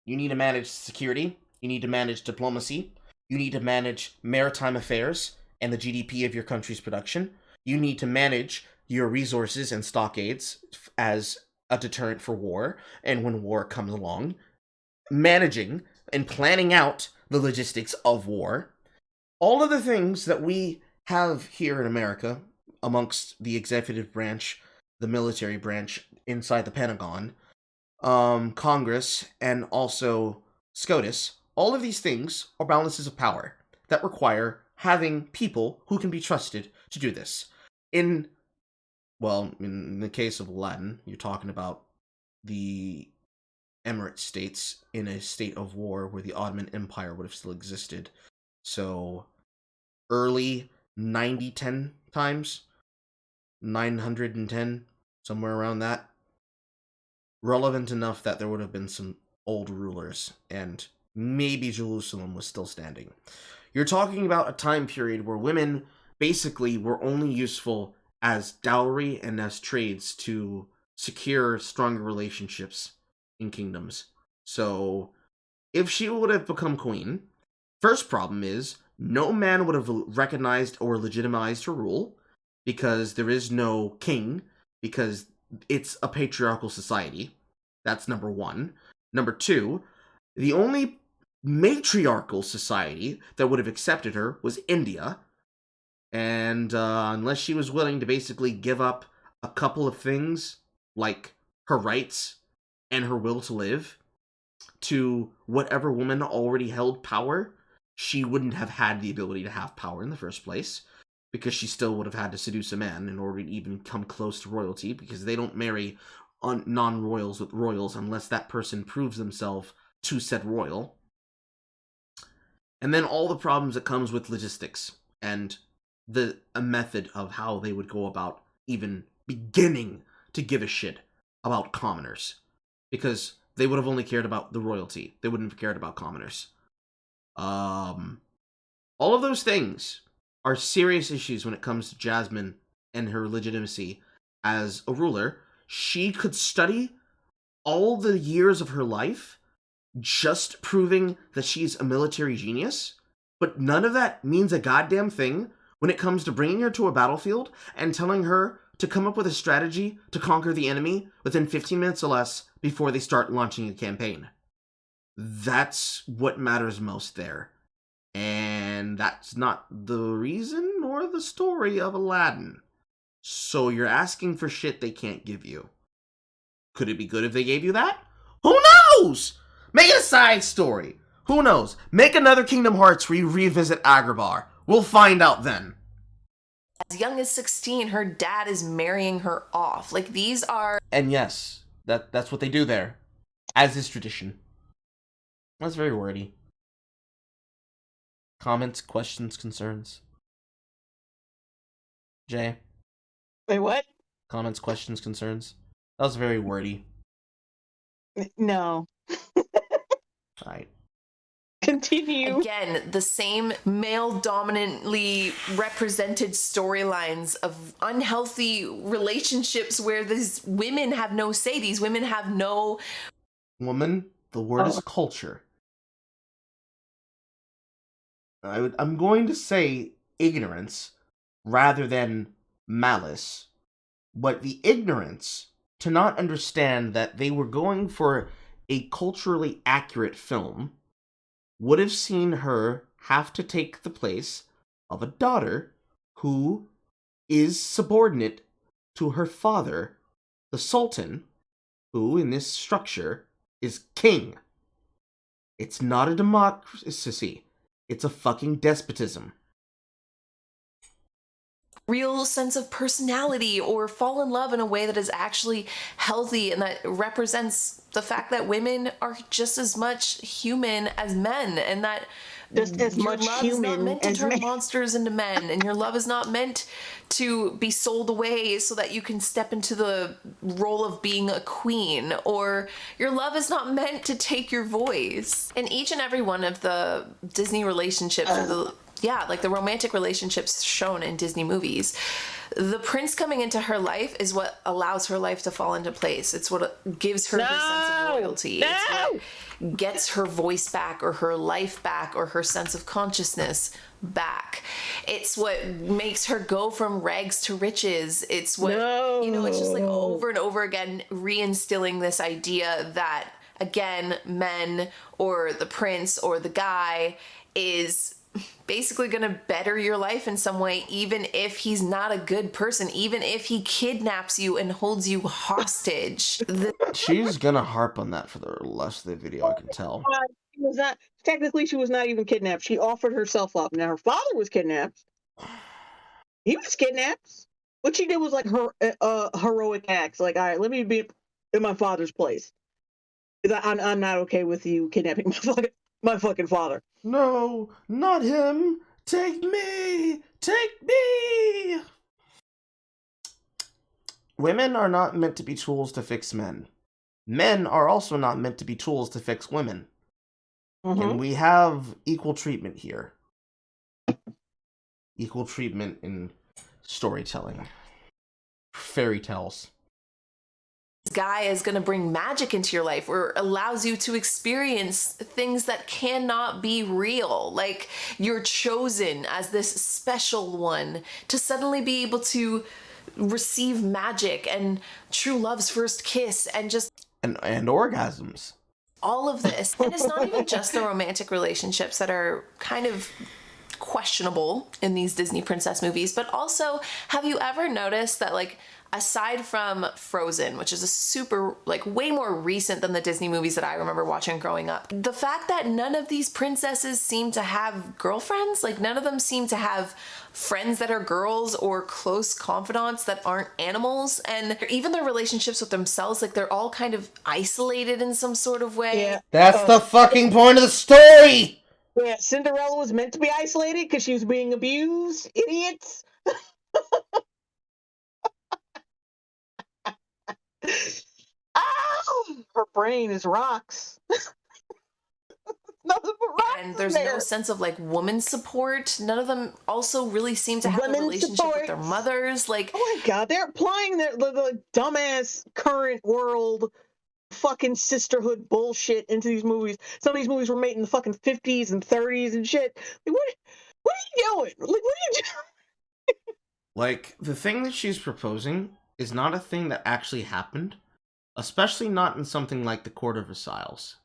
You need to manage security. You need to manage diplomacy. You need to manage maritime affairs and the GDP of your country's production. You need to manage your resources and stockades as a deterrent for war, and when war comes along, managing and planning out the logistics of war. All of the things that we have here in America, amongst the executive branch, the military branch inside the Pentagon, Congress, and also SCOTUS, all of these things are balances of power that require having people who can be trusted to do this. In the case of Aladdin, you're talking about the Emirate states in a state of war where the Ottoman Empire would have still existed. So, early 90-10 times, 910, somewhere around that. Relevant enough that there would have been some old rulers, and maybe Jerusalem was still standing. You're talking about a time period where women basically were only useful as dowry and as trades to secure stronger relationships in kingdoms. So, if she would have become queen, first problem is no man would have recognized or legitimized her rule because there is no king, because it's a patriarchal society. That's number one. Number two, the only matriarchal society that would have accepted her was India. And unless she was willing to basically give up a couple of things, like her rights and her will to live, to whatever woman already held power, she wouldn't have had the ability to have power in the first place, because she still would have had to seduce a man in order to even come close to royalty, because they don't marry non-royals with royals unless that person proves themselves to said royal. And then all the problems that comes with logistics and a method of how they would go about even beginning to give a shit about commoners, because they would have only cared about the royalty. They wouldn't have cared about commoners. All of those things are serious issues when it comes to Jasmine and her legitimacy as a ruler. She could study all the years of her life just proving that she's a military genius, but none of that means a goddamn thing when it comes to bringing her to a battlefield and telling her to come up with a strategy to conquer the enemy within 15 minutes or less before they start launching a campaign. That's what matters most there. And that's not the reason nor the story of Aladdin. So you're asking for shit they can't give you. Could it be good if they gave you that? Who knows? Make it a side story. Who knows? Make another Kingdom Hearts where you revisit Agrabah. We'll find out then. As young as 16, her dad is marrying her off. Like, these are... And yes, that's what they do there. As is tradition. That's very wordy. Comments, questions, concerns? Jay? Wait, what? Comments, questions, concerns? That was very wordy. No. Alright. Continue. Again, the same male-dominantly represented storylines of unhealthy relationships where these women have no say. These women have no... Woman, the word is culture. I'm going to say ignorance rather than malice, but the ignorance to not understand that they were going for a culturally accurate film would have seen her have to take the place of a daughter who is subordinate to her father, the Sultan, who in this structure is king. It's not a democracy. It's a fucking despotism. Real sense of personality or fall in love in a way that is actually healthy and that represents the fact that women are just as much human as men, and that just as your much love is not human meant to as turn men. monsters into men, and your love is not meant to be sold away so that you can step into the role of being a queen, or your love is not meant to take your voice. In each and every one of the Disney relationships, or the romantic relationships shown in Disney movies, the prince coming into her life is what allows her life to fall into place. It's what gives her her sense of royalty. No! It's what gets her voice back, or her life back, or her sense of consciousness back. It's what makes her go from rags to riches. It's what, it's just like over and over again reinstilling this idea that, again, men or the prince or the guy is basically going to better your life in some way, even if he's not a good person, even if he kidnaps you and holds you hostage. She's gonna harp on that for the rest of the video, I can tell. She was not, technically, she was not even kidnapped. She offered herself up. Now, her father was kidnapped. He was kidnapped. What she did was like her heroic acts. Like, all right, let me be in my father's place. I'm not okay with you kidnapping my fucking father. No, not him. Take me. Take me. Women are not meant to be tools to fix men. Men are also not meant to be tools to fix women. And we have equal treatment here. Equal treatment in storytelling. Fairy tales. This guy is going to bring magic into your life or allows you to experience things that cannot be real. Like you're chosen as this special one to suddenly be able to receive magic and true love's first kiss and just and orgasms. All of this. And it's not even just the romantic relationships that are kind of questionable in these Disney princess movies, but also, have you ever noticed that, like, aside from Frozen, which is a super, like, way more recent than the Disney movies that I remember watching growing up, the fact that none of these princesses seem to have girlfriends, like, none of them seem to have friends that are girls or close confidants that aren't animals, and even their relationships with themselves, like, they're all kind of isolated in some sort of way. Yeah. That's the fucking point of the story! Yeah, Cinderella was meant to be isolated because she was being abused. Idiots. Oh, her brain is rocks. Nothing but rocks. And there's no sense of like woman support. None of them also really seem to have a relationship with their mothers. Like, oh my god, they're applying the dumbass current world fucking sisterhood bullshit into these movies. Some of these movies were made in the fucking 50s and 30s and shit. Like, what are you doing? Like, what are you doing? Like, the thing that she's proposing is not a thing that actually happened, especially not in something like the Court of Versailles.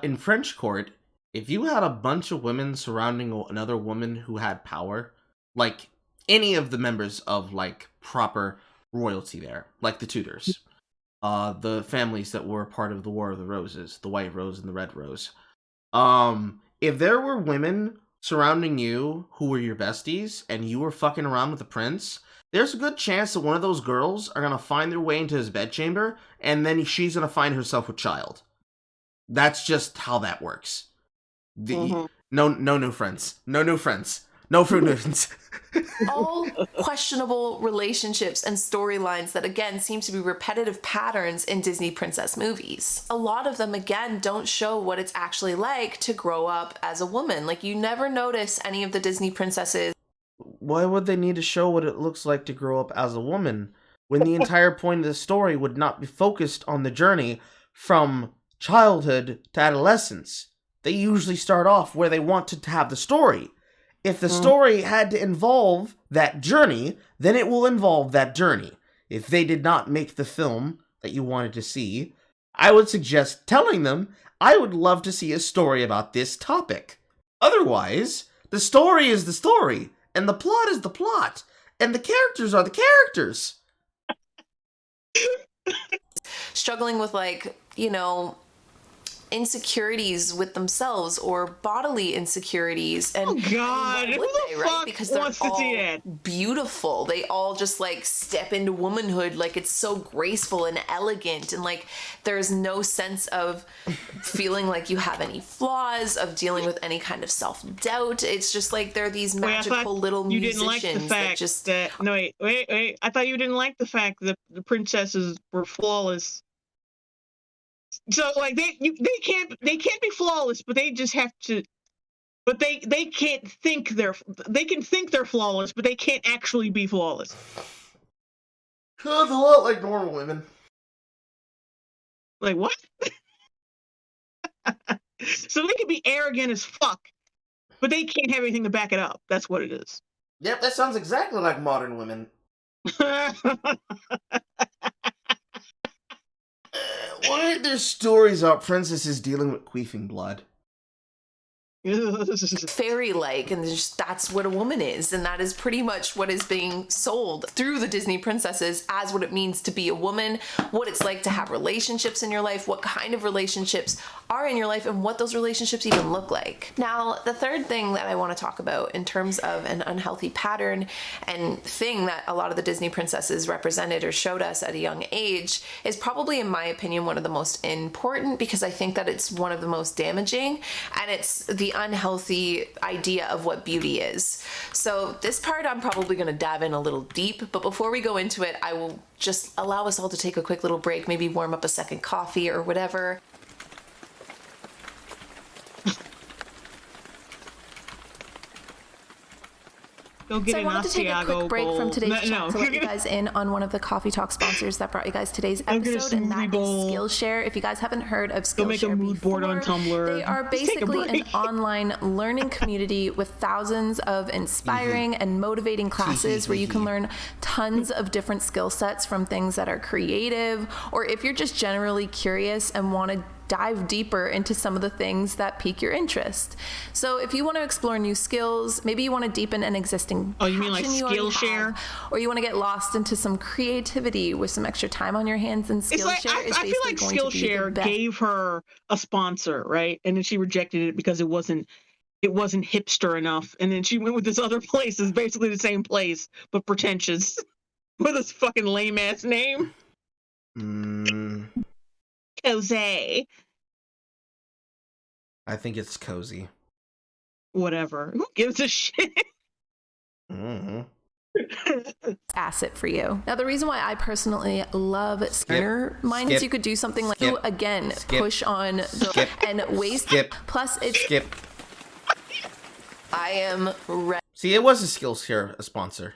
In French court, if you had a bunch of women surrounding another woman who had power, like any of the members of, like, proper royalty there, like the Tudors, the families that were part of the War of the Roses, the White Rose and the Red Rose. If there were women surrounding you who were your besties and you were fucking around with the prince, there's a good chance that one of those girls are gonna find their way into his bedchamber and then she's gonna find herself with child. That's just how that works. No new friends. No new friends. No fruit nuisance. all questionable relationships and storylines that, again, seem to be repetitive patterns in Disney princess movies. A lot of them, again, don't show what it's actually like to grow up as a woman. Like, you never notice any of the Disney princesses. Why would they need to show what it looks like to grow up as a woman when the entire point of the story would not be focused on the journey from childhood to adolescence? They usually start off where they want to have the story. If the story had to involve that journey, then it will involve that journey. If they did not make the film that you wanted to see, I would suggest telling them, I would love to see a story about this topic. Otherwise, the story is the story, and the plot is the plot, and the characters are the characters. Struggling with, like, you know, insecurities with themselves or bodily insecurities, and oh god, and who would the they, fuck right? Because they're wants to all see that? beautiful. They all just like step into womanhood like it's so graceful and elegant, and like there's no sense of feeling like you have any flaws, of dealing with any kind of self-doubt. It's just like they're these magical little you musicians didn't like the fact that just no wait, I thought you didn't like the fact that the princesses were flawless. So like they can't be flawless, but they just have to. But they can't think they can think they're flawless, but they can't actually be flawless. It's a lot like normal women. Like what? So they can be arrogant as fuck, but they can't have anything to back it up. That's what it is. Yep, that sounds exactly like modern women. Why aren't there stories about princesses dealing with queefing blood? fairy-like, and just, that's what a woman is, and that is pretty much what is being sold through the Disney princesses as what it means to be a woman, what it's like to have relationships in your life, what kind of relationships are in your life, and what those relationships even look like. Now, the third thing that I want to talk about in terms of an unhealthy pattern and thing that a lot of the Disney princesses represented or showed us at a young age is probably, in my opinion, one of the most important, because I think that it's one of the most damaging, and it's the unhealthy idea of what beauty is. So this part I'm probably going to dive in a little deep, but before we go into it, I will just allow us all to take a quick little break, maybe warm up a second coffee or whatever. Go get So I an wanted to take a Asiago quick break from bowl. today's chat No. to let you guys in on one of the Coffee Talk sponsors that brought you guys today's Go get a episode, and that smoothie bowl. is Skillshare. If you guys haven't heard of Go make a Skillshare mood board on before, Tumblr. they are Just take a basically an break. online learning community with thousands of inspiring and motivating classes where you can learn tons of different skill sets, from things that are creative, or if you're just generally curious and want to dive deeper into some of the things that pique your interest. So if you want to explore new skills, maybe you want to deepen an existing Oh, you mean like passion you already Skillshare? have, or you want to get lost into some creativity with some extra time on your hands, and It's like Skillshare is I feel basically like going to be the Skillshare best. gave her a sponsor, right? And then she rejected it because it wasn't hipster enough. And then she went with this other place. It's basically the same place, but pretentious. With this fucking lame ass name. Jose. I think it's cozy. Whatever. Who gives a shit? Asset for you. Now, the reason why I personally love Skinner Minds, Skip. you could do something like Skip. again, Skip. push on the Skip. and waste. Skip. Plus, it's Skip. I am ready. See, it was a Skillshare, a sponsor.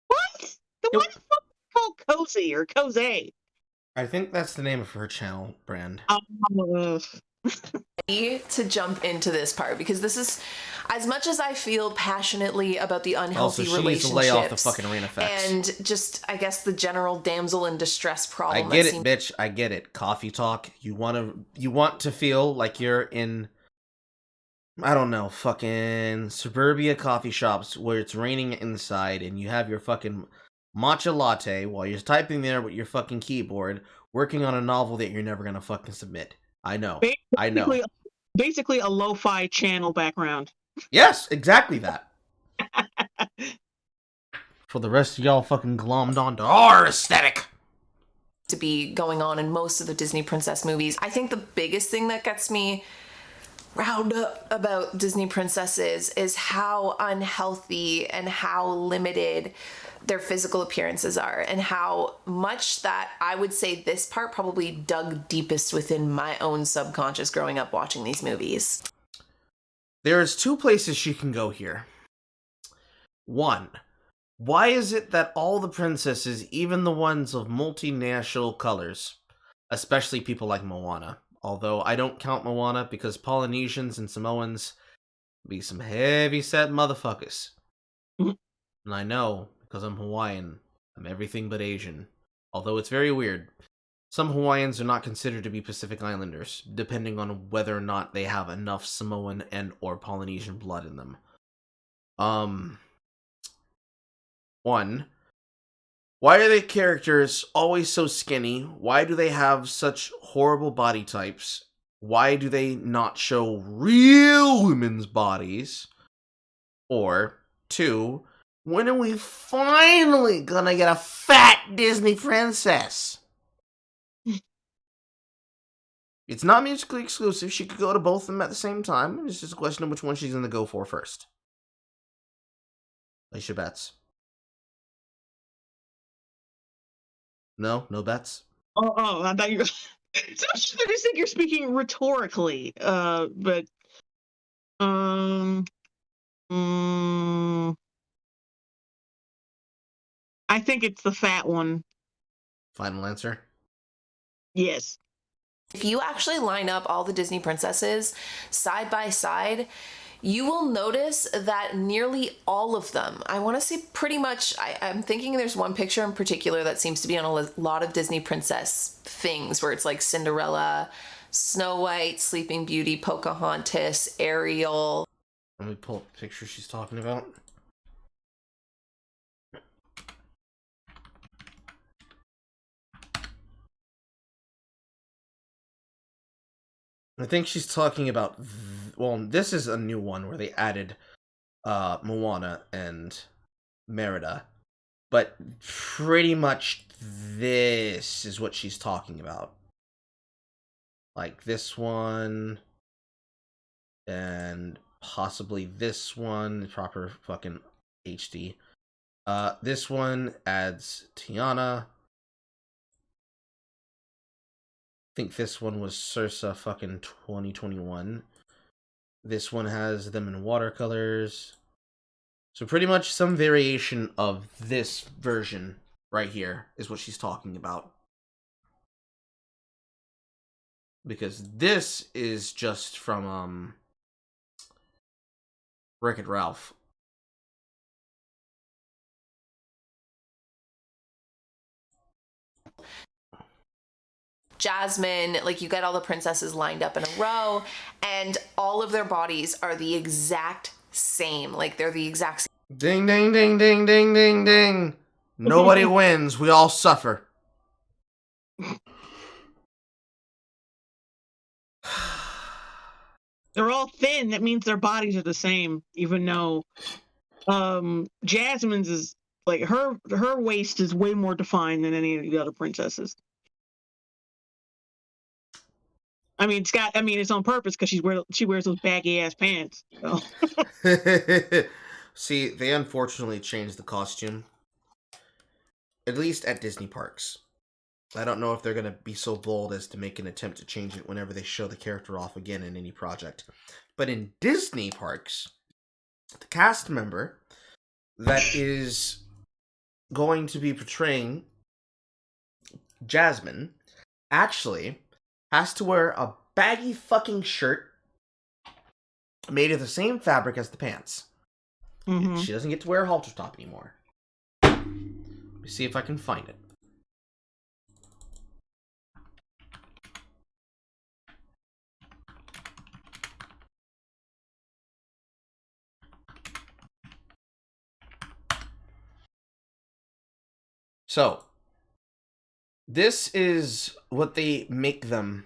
What? Then why the fuck is it called Cozy or Cozy? I think that's the name of her channel brand. To jump into this part, because this is, as much as I feel passionately about the unhealthy Also, she needs to lay off the fucking arena effects. and just, I guess, the general damsel in distress I problem. get it, bitch. I get it. Coffee talk. You want to feel like you're in, I don't know, fucking suburbia coffee shops where it's raining inside and you have your fucking matcha latte while you're typing there with your fucking keyboard, working on a novel that you're never gonna fucking submit. I know. I know. Basically a lo-fi channel background. Yes, exactly that. For the rest of y'all fucking glommed onto our aesthetic. To be going on in most of the Disney princess movies. I think the biggest thing that gets me riled up about Disney princesses is how unhealthy and how limited their physical appearances are, and how much that I would say this part probably dug deepest within my own subconscious growing up watching these movies. There's two places she can go here. One, why is it that all the princesses, even the ones of multinational colors, especially people like Moana, although I don't count Moana because Polynesians and Samoans be some heavy-set motherfuckers. And I know, because I'm Hawaiian, I'm everything but Asian. Although it's very weird. Some Hawaiians are not considered to be Pacific Islanders, depending on whether or not they have enough Samoan and or Polynesian blood in them. One, why are the characters always so skinny? Why do they have such horrible body types? Why do they not show real women's bodies? Or, two, when are we finally gonna get a fat Disney princess? It's not musically exclusive. She could go to both of them at the same time. It's just a question of which one she's gonna go for first. Place your bets. No bets. I thought you were. So I just think you're speaking rhetorically. But I think it's the fat one. Final answer. Yes. If you actually line up all the Disney princesses side by side, you will notice that nearly all of them, I want to say pretty much, I'm thinking there's one picture in particular that seems to be on a lot of Disney princess things, where it's like Cinderella, Snow White, Sleeping Beauty, Pocahontas, Ariel. Let me pull up the picture she's talking about. I think she's talking about, well, this is a new one where they added Moana and Merida, but pretty much this is what she's talking about. Like this one, and possibly this one, proper fucking HD. This one adds Tiana. I think this one was Sursa fucking 2021. This one has them in watercolors. So pretty much some variation of this version right here is what she's talking about. Because this is just from Wreck-It Ralph. Jasmine, like you get all the princesses lined up in a row, and all of their bodies are the exact same. Like they're the exact same. Ding, ding, ding, ding, ding, ding, ding. Nobody wins. We all suffer. They're all thin. That means their bodies are the same, even though Jasmine's is like her waist is way more defined than any of the other princesses. I mean, it's on purpose because she wears those baggy ass pants. So. See, they unfortunately changed the costume. At least at Disney parks. I don't know if they're going to be so bold as to make an attempt to change it whenever they show the character off again in any project. But in Disney parks, the cast member that is going to be portraying Jasmine actually has to wear a baggy fucking shirt made of the same fabric as the pants. Mm-hmm. She doesn't get to wear a halter top anymore. Let me see if I can find it. So, this is what they make them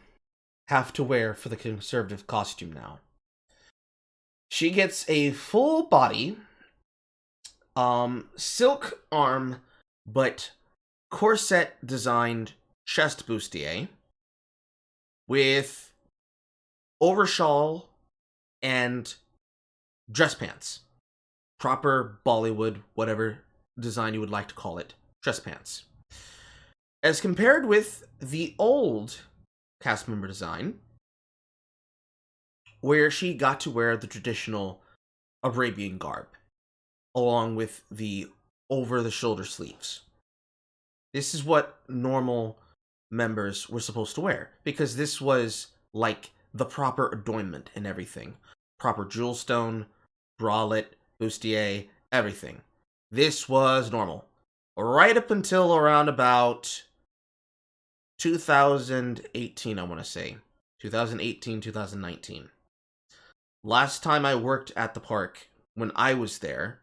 have to wear for the conservative costume now. She gets a full body, silk arm, but corset designed chest bustier with overshawl and dress pants. Proper Bollywood, whatever design you would like to call it, dress pants. As compared with the old cast member design, where she got to wear the traditional Arabian garb, along with the over-the-shoulder sleeves. This is what normal members were supposed to wear, because this was like the proper adornment and everything. Proper jewel stone, bralette, bustier, everything. This was normal. Right up until around about 2018, I want to say. 2018, 2019. Last time I worked at the park, when I was there,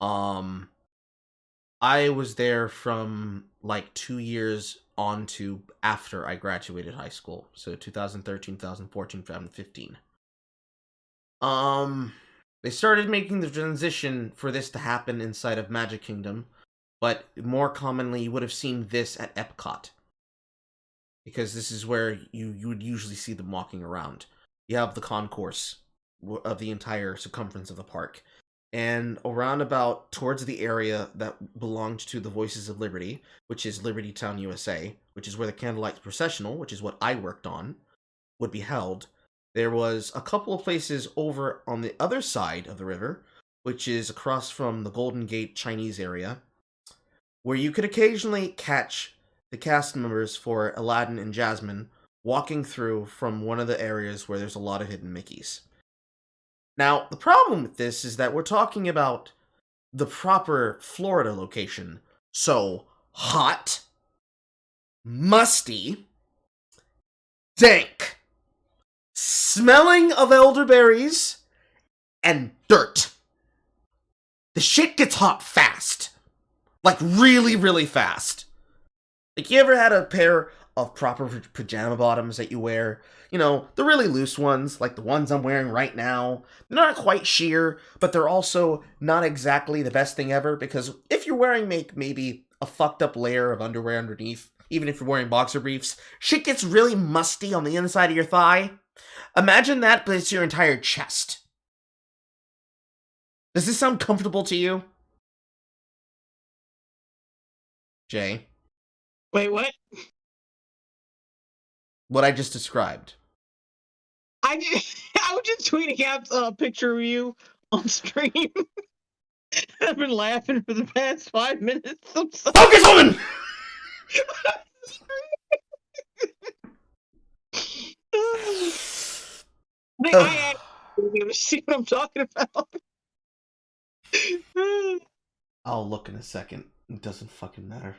I was there from like 2 years on to after I graduated high school. So 2013, 2014, 2015. They started making the transition for this to happen inside of Magic Kingdom, but more commonly you would have seen this at Epcot. Because this is where you would usually see them walking around. You have the concourse of the entire circumference of the park. And around about towards the area that belonged to the Voices of Liberty, which is Liberty Town, USA, which is where the Candlelight Processional, which is what I worked on, would be held, there was a couple of places over on the other side of the river, which is across from the Golden Gate Chinese area, where you could occasionally catch the cast members for Aladdin and Jasmine walking through from one of the areas where there's a lot of hidden Mickeys. Now, the problem with this is that we're talking about the proper Florida location. So, hot, musty, dank, smelling of elderberries, and dirt. The shit gets hot fast. Like, really, really fast. Like, you ever had a pair of proper pajama bottoms that you wear? You know, the really loose ones, like the ones I'm wearing right now. They're not quite sheer, but they're also not exactly the best thing ever, because if you're wearing maybe a fucked up layer of underwear underneath, even if you're wearing boxer briefs, shit gets really musty on the inside of your thigh. Imagine that, but it's your entire chest. Does this sound comfortable to you? Jay? Wait, what? What I just described. I was just tweeting out a picture of you on stream. I've been laughing for the past 5 minutes. I'm sorry. Focus, woman! I see what I'm talking about. I'll look in a second. It doesn't fucking matter.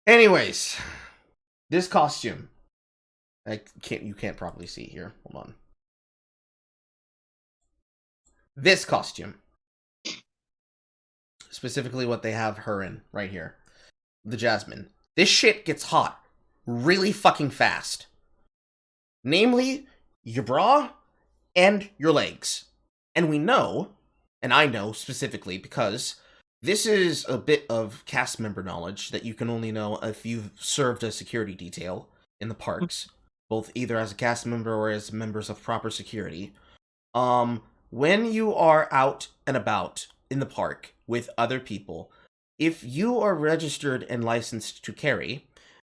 Anyways, this costume. You can't properly see it here. Hold on. This costume. Specifically what they have her in right here. The Jasmine. This shit gets hot really fucking fast. Namely, your bra and your legs. And we know, and I know specifically because this is a bit of cast member knowledge that you can only know if you've served a security detail in the parks, both either as a cast member or as members of proper security. When you are out and about in the park with other people, if you are registered and licensed to carry,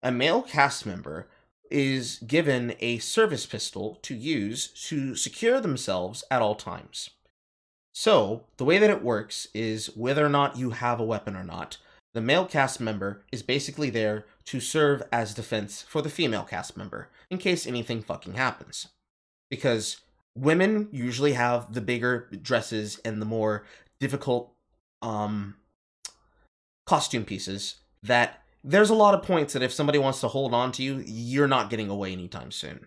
a male cast member is given a service pistol to use to secure themselves at all times. So, the way that it works is whether or not you have a weapon or not, the male cast member is basically there to serve as defense for the female cast member, in case anything fucking happens. Because women usually have the bigger dresses and the more difficult costume pieces that there's a lot of points that if somebody wants to hold on to you, you're not getting away anytime soon.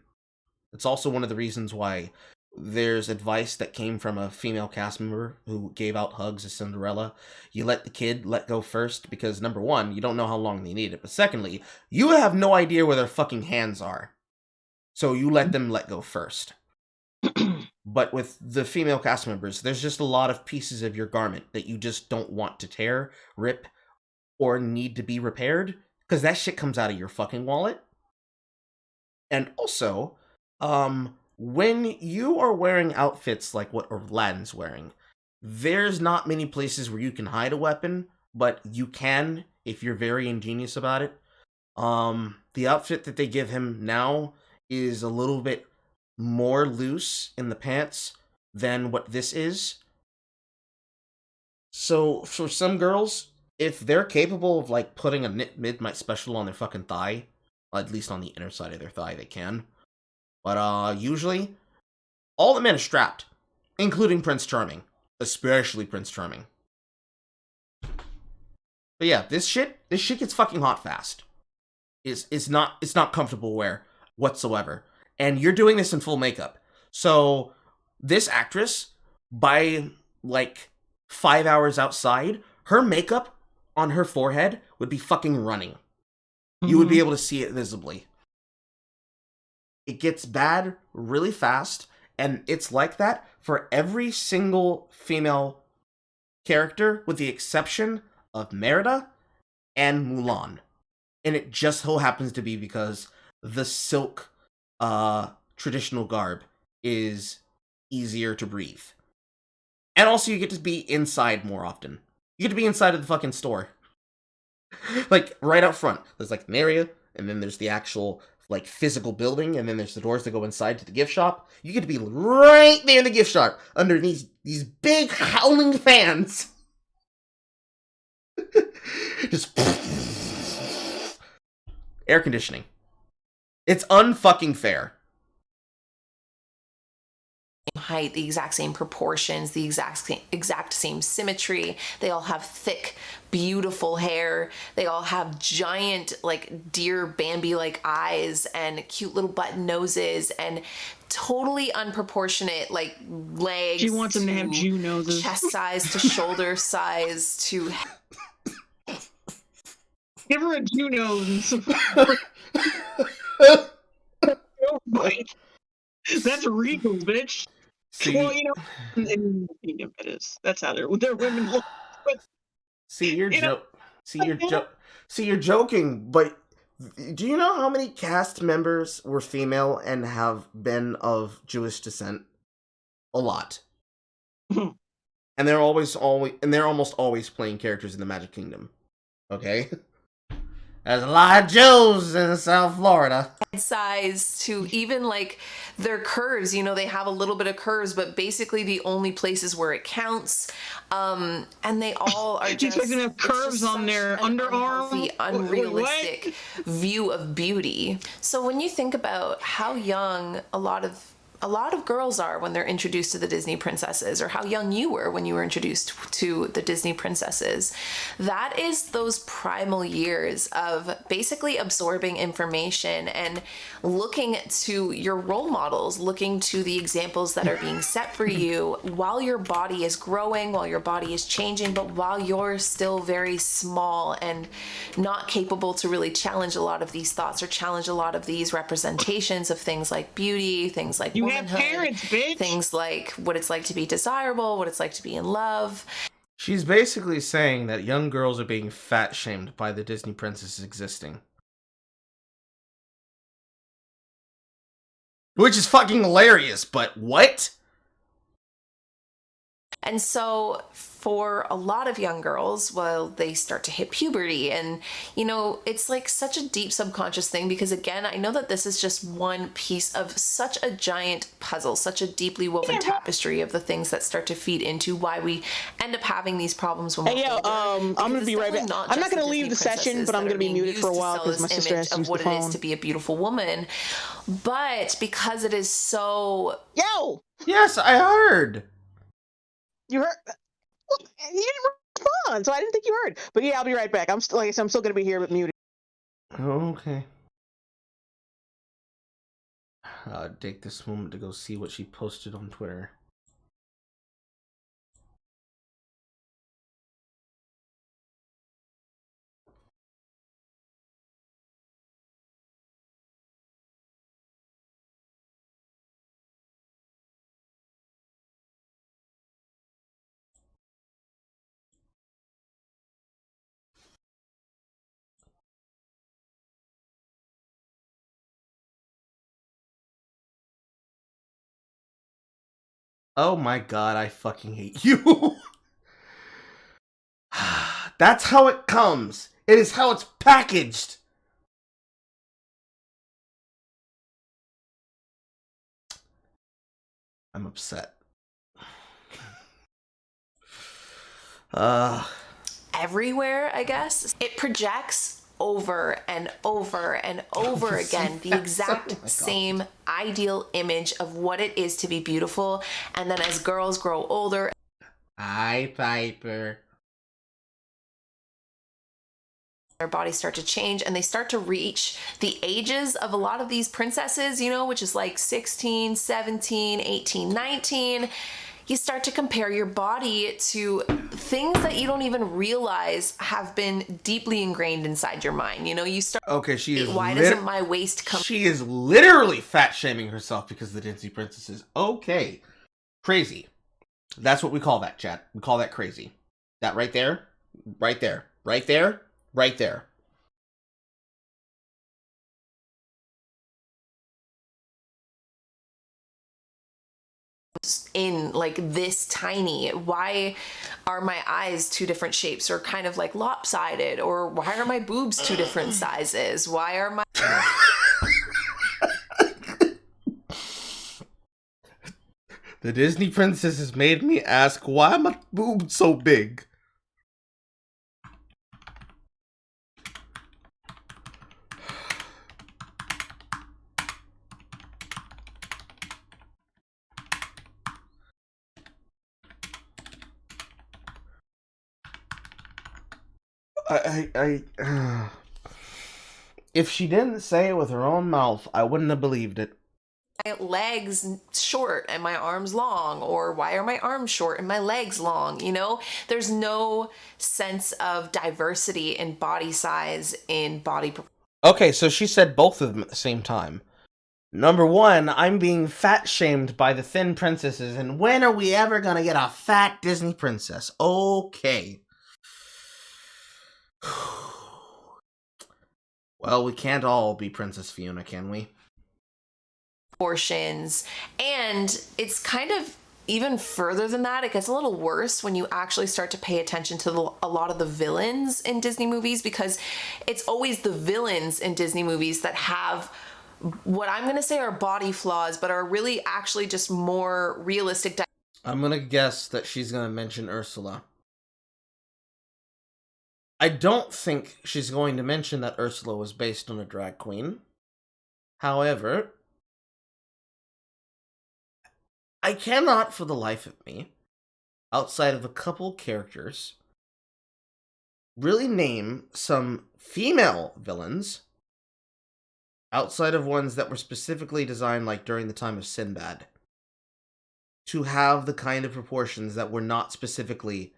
It's also one of the reasons why there's advice that came from a female cast member who gave out hugs as Cinderella. You let the kid let go first because, number one, you don't know how long they need it. But secondly, you have no idea where their fucking hands are. So you let them let go first. But with the female cast members, there's just a lot of pieces of your garment that you just don't want to tear, rip, or need to be repaired, because that shit comes out of your fucking wallet. And also, when you are wearing outfits like what Aladdin's wearing, there's not many places where you can hide a weapon, but you can if you're very ingenious about it. The outfit that they give him now is a little bit more loose in the pants than what this is. So for some girls, if they're capable of like putting a knit midnight special on their fucking thigh, at least on the inner side of their thigh, they can. But usually, all the men are strapped, including Prince Charming, especially Prince Charming. But yeah, this shit gets fucking hot fast. It's not comfortable wear whatsoever, and you're doing this in full makeup. So this actress, by like 5 hours outside, her makeup on her forehead would be fucking running. You would be able to see it visibly. It gets bad really fast, and it's like that for every single female character, with the exception of Merida and Mulan. And it just so happens to be because the silk traditional garb is easier to breathe. And also you get to be inside more often. You get to be inside of the fucking store. Like, right out front. There's, like, an area, and then there's the actual, like, physical building, and then there's the doors that go inside to the gift shop. You get to be right there in the gift shop, under these big howling fans. Just... air conditioning. It's unfucking fair. Height, the exact same proportions, the exact same symmetry. They all have thick, beautiful hair. They all have giant, like, deer Bambi-like eyes and cute little button noses and totally unproportionate, like, legs. She wants them to have Jew noses. Chest size to shoulder size to... Give her a Jew nose. That's regal, bitch. See, well, you know, in the kingdom it is. That's how their women look. See, you're joking, but do you know how many cast members were female and have been of Jewish descent? A lot. And they're almost always playing characters in the Magic Kingdom. Okay? There's a lot of Jews in South Florida. Size to even like their curves, you know, they have a little bit of curves, but basically the only places where it counts. And they all are just, You're gonna have curves on their underarm. Unrealistic view of beauty. So when you think about how young a lot of girls are when they're introduced to the Disney princesses, or how young you were when you were introduced to the Disney princesses, that is those primal years of basically absorbing information and looking to your role models, looking to the examples that are being set for you while your body is growing, while your body is changing, but while you're still very small and not capable to really challenge a lot of these thoughts or challenge a lot of these representations of things like beauty, things like you have parents, bitch. Things like what it's like to be desirable, what it's like to be in love. She's basically saying that young girls are being fat shamed by the Disney princesses existing. Which is fucking hilarious, but what? And so for a lot of young girls, well, they start to hit puberty, and you know, it's like such a deep subconscious thing, because again, I know that this is just one piece of such a giant puzzle, such a deeply woven tapestry of the things that start to feed into why we end up having these problems when we're older. I'm gonna be right back. I'm not gonna leave the session, but I'm gonna be muted for a while because my sister has to use the phone. What it is to be a beautiful woman, but because it is so... Yes, I heard. You heard? Well, you didn't respond, so I didn't think you heard. But yeah, I'll be right back. I'm still, like I said, I'm still gonna be here, but muted. Okay. I'll take this moment to go see what she posted on Twitter. Oh my god, I fucking hate you. That's how it comes. It is how it's packaged. I'm upset. Everywhere, I guess. It projects over and over and over again the exact same ideal image of what it is to be beautiful. And then as girls grow older, hi, Piper, their bodies start to change and they start to reach the ages of a lot of these princesses, you know, which is like 16, 17, 18, 19. You start to compare your body to things that you don't even realize have been deeply ingrained inside your mind. You know, you start... Okay, she is... Why doesn't my waist come... She is literally fat shaming herself because of the Disney princesses. Okay. Crazy. That's what we call that, chat. We call that crazy. That right there. Right there. Right there. Right there. In like this tiny, why are my eyes two different shapes or kind of like lopsided, or why are my boobs two different sizes, why are my... The Disney princesses made me ask why my boobs so big. If she didn't say it with her own mouth, I wouldn't have believed it. My legs short and my arms long, or why are my arms short and my legs long? You know, there's no sense of diversity in body size, in body... Okay, so she said both of them at the same time. Number one, I'm being fat shamed by the thin princesses, and when are we ever gonna get a fat Disney princess? Okay. Well, we can't all be Princess Fiona, can we? Portions, and it's kind of, even further than that, it gets a little worse when you actually start to pay attention to a lot of the villains in Disney movies, because it's always the villains in Disney movies that have what I'm going to say are body flaws, but are really actually just more realistic. I'm going to guess that she's going to mention Ursula. I don't think she's going to mention that Ursula was based on a drag queen. However, I cannot for the life of me, outside of a couple characters, really name some female villains outside of ones that were specifically designed like during the time of Sinbad to have the kind of proportions that were not specifically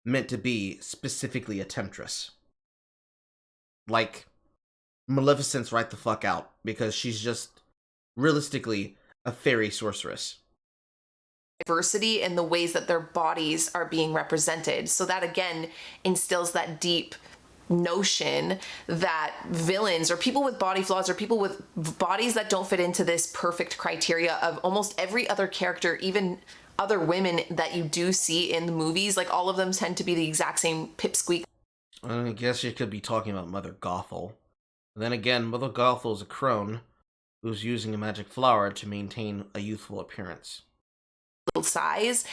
meant to be specifically a temptress. Like, Maleficent's right the fuck out, because she's just realistically a fairy sorceress. Diversity in the ways that their bodies are being represented. So that again instills that deep notion that villains or people with body flaws or people with bodies that don't fit into this perfect criteria of almost every other character, even other women that you do see in the movies, like all of them tend to be the exact same pipsqueak. I guess you could be talking about Mother Gothel. Then again, Mother Gothel is a crone who's using a magic flower to maintain a youthful appearance. Size.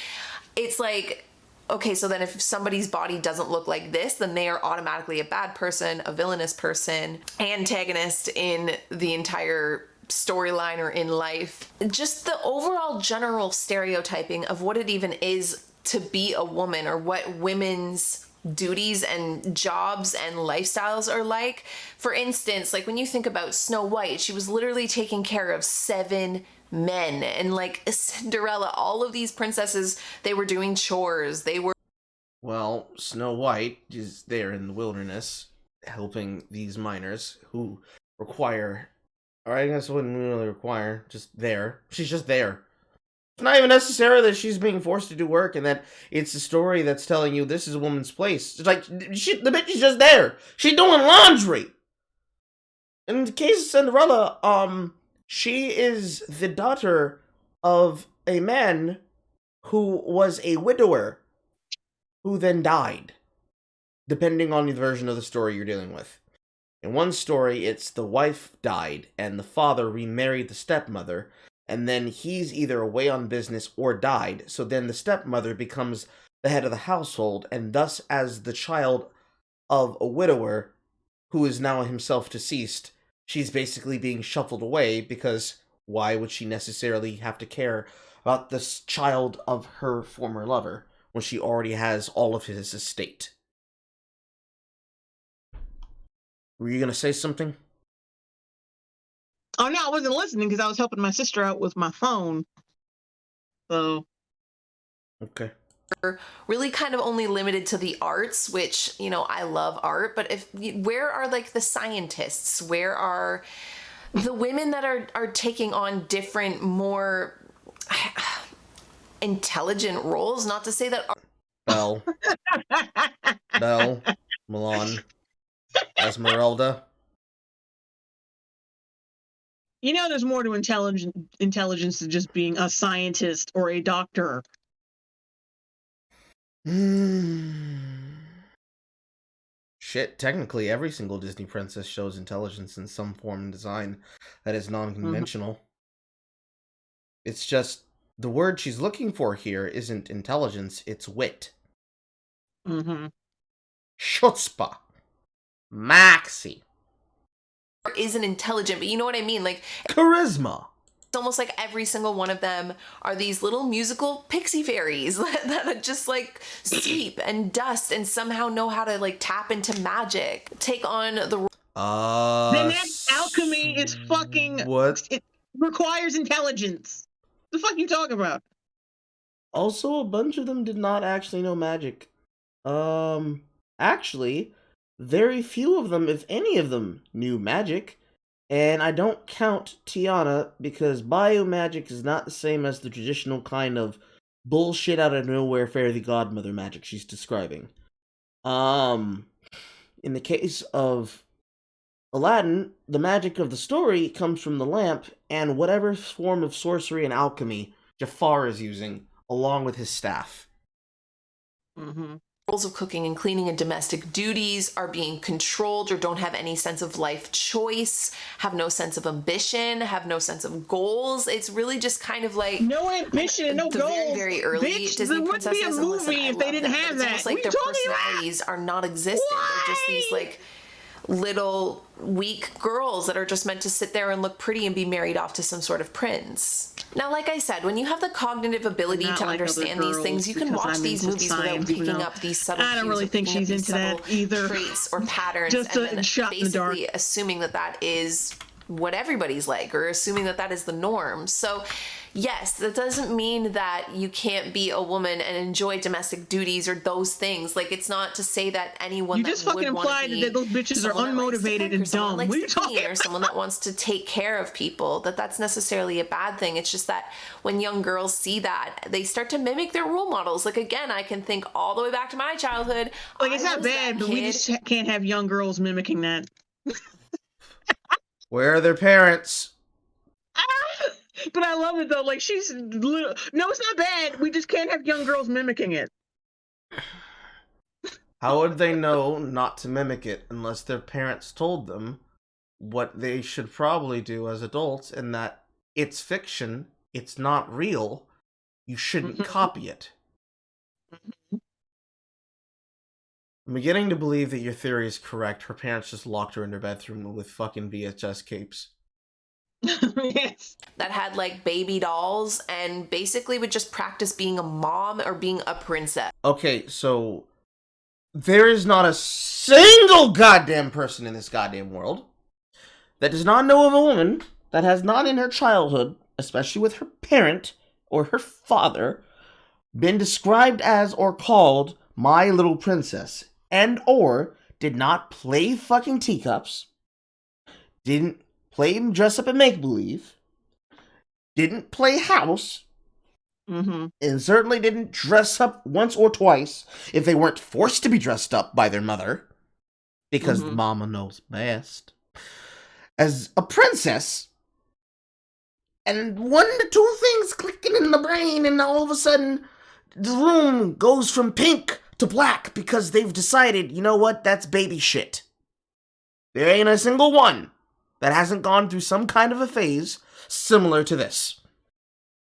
It's like, okay, so then if somebody's body doesn't look like this, then they are automatically a bad person, a villainous person, antagonist in the entire storyline or in life. Just the overall general stereotyping of what it even is to be a woman, or what women's duties and jobs and lifestyles are like. For instance, like when you think about Snow White, she was literally taking care of 7 men, and like Cinderella, all of these princesses, they were doing chores, they were... Well, Snow White is there in the wilderness helping these miners who require, or I guess wouldn't really require, just there. She's just there. It's not even necessary that she's being forced to do work and that it's a story that's telling you this is a woman's place. It's like, the bitch is just there. She's doing laundry. In the case of Cinderella, she is the daughter of a man who was a widower who then died, depending on the version of the story you're dealing with. In one story, it's the wife died, and the father remarried the stepmother, and then he's either away on business or died, so then the stepmother becomes the head of the household, and thus, as the child of a widower, who is now himself deceased, she's basically being shuffled away, because why would she necessarily have to care about this child of her former lover when she already has all of his estate? Were you gonna say something? Oh no, I wasn't listening because I was helping my sister out with my phone. So Okay. really kind of only limited to the arts, which, you know, I love art, but where are like the scientists? Where are the women that are taking on different, more intelligent roles? Not to say that Belle, Milan, Esmeralda. you know, there's more to intelligence than just being a scientist or a doctor. Shit, technically every single Disney princess shows intelligence in some form and design that is non-conventional. It's just, the word she's looking for here isn't intelligence, it's wit. Chutzpah. Maxi. isn't intelligent, but you know what I mean? Like, Charisma. it's almost like every single one of them are these little musical pixie fairies that just like sleep and dust and somehow know how to like tap into magic, take on the... Then that alchemy is fucking... What? It requires intelligence. The fuck you talking about? Also, a bunch of them did not actually know magic. Actually, very few of them, if any of them, knew magic. And I don't count Tiana, because biomagic is not the same as the traditional kind of bullshit out of nowhere fairy godmother magic she's describing. In the case of Aladdin, the magic of the story comes from the lamp and whatever form of sorcery and alchemy Jafar is using along with his staff. Mm-hmm. Roles of cooking and cleaning and domestic duties are being controlled or don't have any sense of life choice, have no sense of ambition, have no sense of goals. It's really just kind of like no ambition and no the goals. very, very early Bitch, Disney there wouldn't be a princesses. And listen, movie I if they love didn't them, but have it's that. almost like What are their you talking about? personalities are non-existent. They're just these like little weak girls that are just meant to sit there and look pretty and be married off to some sort of prince. Now, like I said, when you have the cognitive ability Not to like understand other these things, you can girls, watch because these I'm into movies without science, picking no. up these subtle I don't cues really or think picking up she's these into that subtle either. traits or patterns, Just and a then shot in the dark. basically assuming that that is what everybody's like, or assuming that that is the norm. So yes, that doesn't mean that you can't be a woman and enjoy domestic duties or those things. Like, it's not to say that anyone You that just fucking would want to implied be that those bitches are someone that likes to unmotivated cook or and someone that dumb. What are likes you to clean talking or someone that wants to take care of people, that's necessarily a bad thing. It's just that when young girls see that, they start to mimic their role models. Like, again, I can think all the way back to my childhood. Like, it's I not was bad, that but we kid. just can't have young girls mimicking that. Where are their parents? But I love it though. Like, she's little. No, it's not bad. We just can't have young girls mimicking it. How would they know not to mimic it unless their parents told them what they should probably do as adults, and that it's fiction, it's not real, you shouldn't copy it? I'm beginning to believe that your theory is correct. Her parents just locked her in her bedroom with fucking VHS capes. Yes. That had like baby dolls and basically would just practice being a mom or being a princess. Okay, so there is not a single goddamn person in this goddamn world that does not know of a woman that has not in her childhood, especially with her parent or her father, been described as or called my little princess, and or did not play fucking teacups, didn't play dress up and make-believe, didn't play house, Mm-hmm. and certainly didn't dress up once or twice if they weren't forced to be dressed up by their mother, because mama knows best, as a princess, and one to two things clicking in the brain, and all of a sudden the room goes from pink to black because they've decided, you know what, that's baby shit. There ain't a single one that hasn't gone through some kind of a phase similar to this.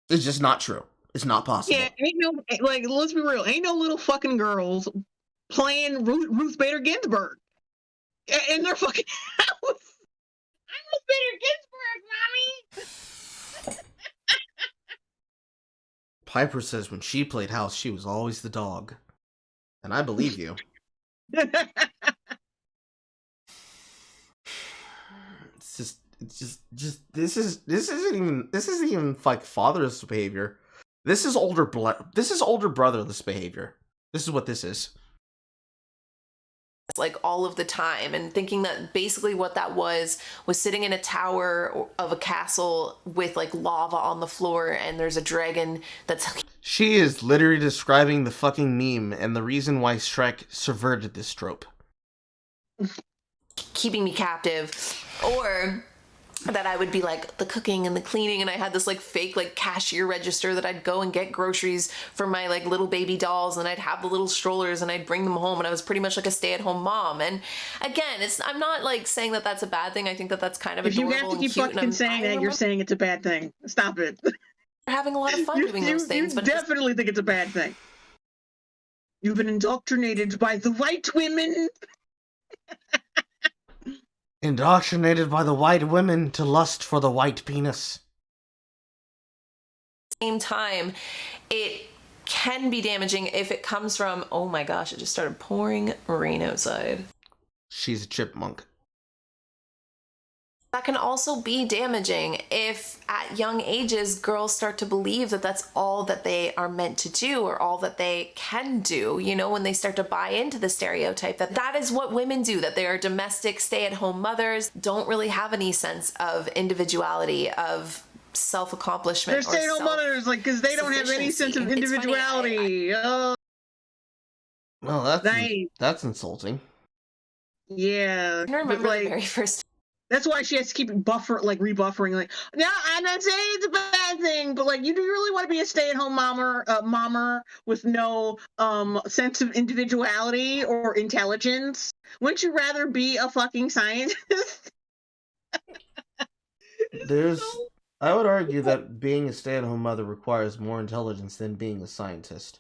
It's just not true. It's not possible. Yeah, ain't no, like, let's be real. Ain't no little fucking girls playing Ruth Bader Ginsburg in their fucking house. I'm Ruth Bader Ginsburg, mommy. Piper says when she played house, she was always the dog. And I believe you. It's just this isn't even like fatherless behavior. This is older brotherless behavior. This is what this is. Like all of the time, and thinking that basically what that was sitting in a tower of a castle with like lava on the floor, and there's a dragon that's... She is literally describing the fucking meme and the reason why Shrek subverted this trope. keeping me captive. Or that I would be like the cooking and the cleaning, and I had this like fake like cashier register that I'd go and get groceries for my like little baby dolls, and I'd have the little strollers and I'd bring them home, and I was pretty much like a stay-at-home mom. And again, I'm not like saying that that's a bad thing. I think that that's kind of if you adorable have to keep and cute. fucking saying that, you're saying it's a bad thing. Stop it. Having a lot of fun doing those things, you but definitely think it's a bad thing. You've been indoctrinated by the white women. Indoctrinated by the white women to lust for the white penis. Same time, it can be damaging if it comes from, oh my gosh, it just started pouring rain outside. She's a chipmunk. That can also be damaging if at young ages girls start to believe that that's all that they are meant to do or all that they can do, you know, when they start to buy into the stereotype that that is what women do, that they are domestic stay-at-home mothers, don't really have any sense of individuality, of self-accomplishment. They're stay-at-home mothers, like, because they don't have any sense of individuality. Well, that's insulting. Yeah. I remember the very first That's why she has to keep rebuffering. Like, no, I'm not saying it's a bad thing, but like, you do really want to be a stay-at-home mommer with no sense of individuality or intelligence? Wouldn't you rather be a fucking scientist? I would argue that being a stay-at-home mother requires more intelligence than being a scientist.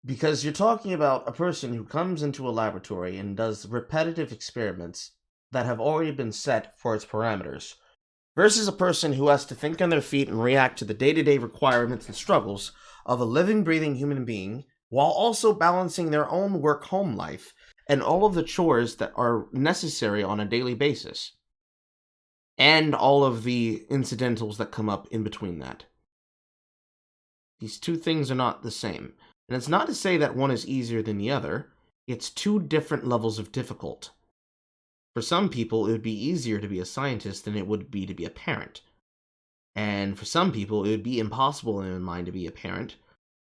Because you're talking about a person who comes into a laboratory and does repetitive experiments that have already been set for its parameters, versus a person who has to think on their feet and react to the day-to-day requirements and struggles of a living, breathing human being, while also balancing their own work-home life and all of the chores that are necessary on a daily basis, and all of the incidentals that come up in between that. These two things are not the same. And it's not to say that one is easier than the other. It's two different levels of difficult. For some people, it would be easier to be a scientist than it would be to be a parent. And for some people, it would be impossible in their mind to be a parent,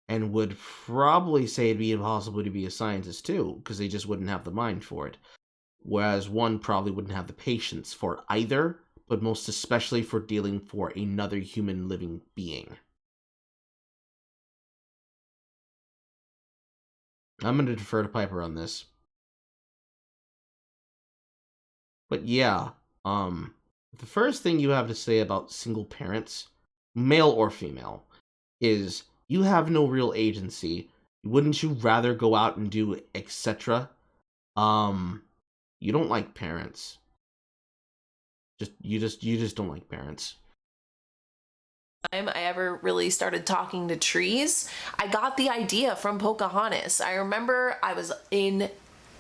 and would probably say it'd be impossible to be a scientist too, because they just wouldn't have the mind for it. Whereas one probably wouldn't have the patience for either, but most especially for dealing for another human living being. I'm going to defer to Piper on this. But yeah, the first thing you have to say about single parents, male or female, is you have no real agency. Wouldn't you rather go out and do etc.? You don't like parents. You just don't like parents. Time I ever really started talking to trees, I got the idea from Pocahontas. I remember I was in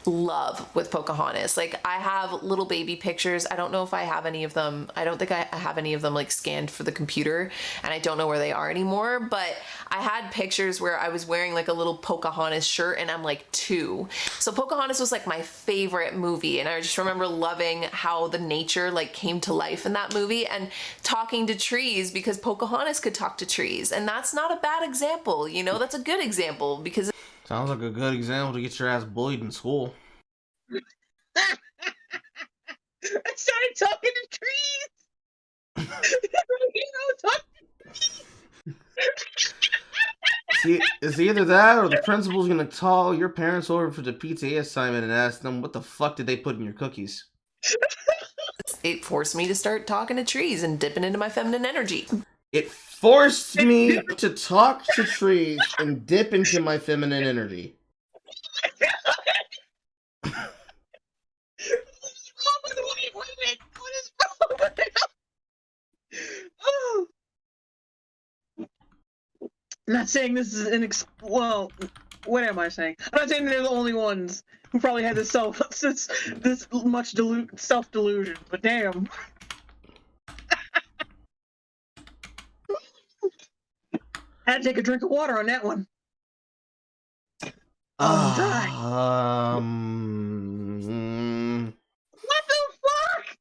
love with Pocahontas. Like, I have little baby pictures. I don't know if I have any of them. I don't think I have any of them like scanned for the computer, and I don't know where they are anymore, but I had pictures where I was wearing like a little Pocahontas shirt, and I'm like 2. So Pocahontas was like my favorite movie, and I just remember loving how the nature like came to life in that movie, and talking to trees because Pocahontas could talk to trees, and that's not a bad example, you know, that's a good example because Sounds like a good example to get your ass bullied in school. I started talking to trees. See, it's either that or the principal's gonna call your parents over for the PTA assignment and ask them what the fuck did they put in your cookies. it forced me to start talking to trees and dipping into my feminine energy. It forced me to talk to trees and dip into my feminine energy. What is wrong with it? Oh. I'm not saying this is well, what am I saying? I'm not saying they're the only ones who probably had this much self-delusion, but damn. Had to take a drink of water on that one. I'm dry. What the fuck?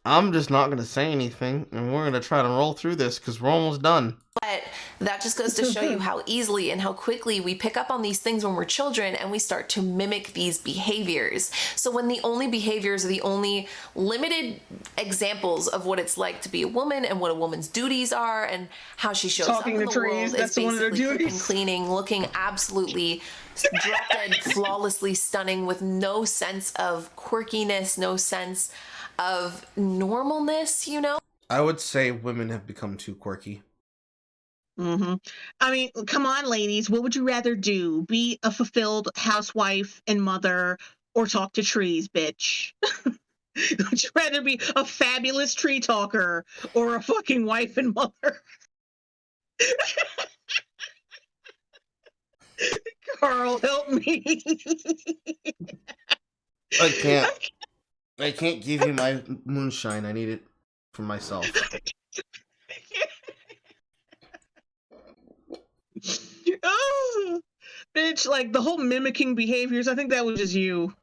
I'm just not gonna say anything, and we're gonna try to roll through this because we're almost done. But that just goes to show you how easily and how quickly we pick up on these things when we're children, and we start to mimic these behaviors. So when the only behaviors are the only limited examples of what it's like to be a woman and what a woman's duties are and how she shows Talking up in to the trees, world that's is one of their basically cooking, duties. cleaning, looking absolutely drop dead, flawlessly stunning with no sense of quirkiness, no sense of normalness, you know? I would say women have become too quirky. Mm-hmm. I mean, come on, ladies. What would you rather do? Be a fulfilled housewife and mother, or talk to trees, bitch? Would you rather be a fabulous tree talker or a fucking wife and mother? Carl, help me. I can't give you my moonshine. I need it for myself. Oh, bitch, like the whole mimicking behaviors, I think that was just you.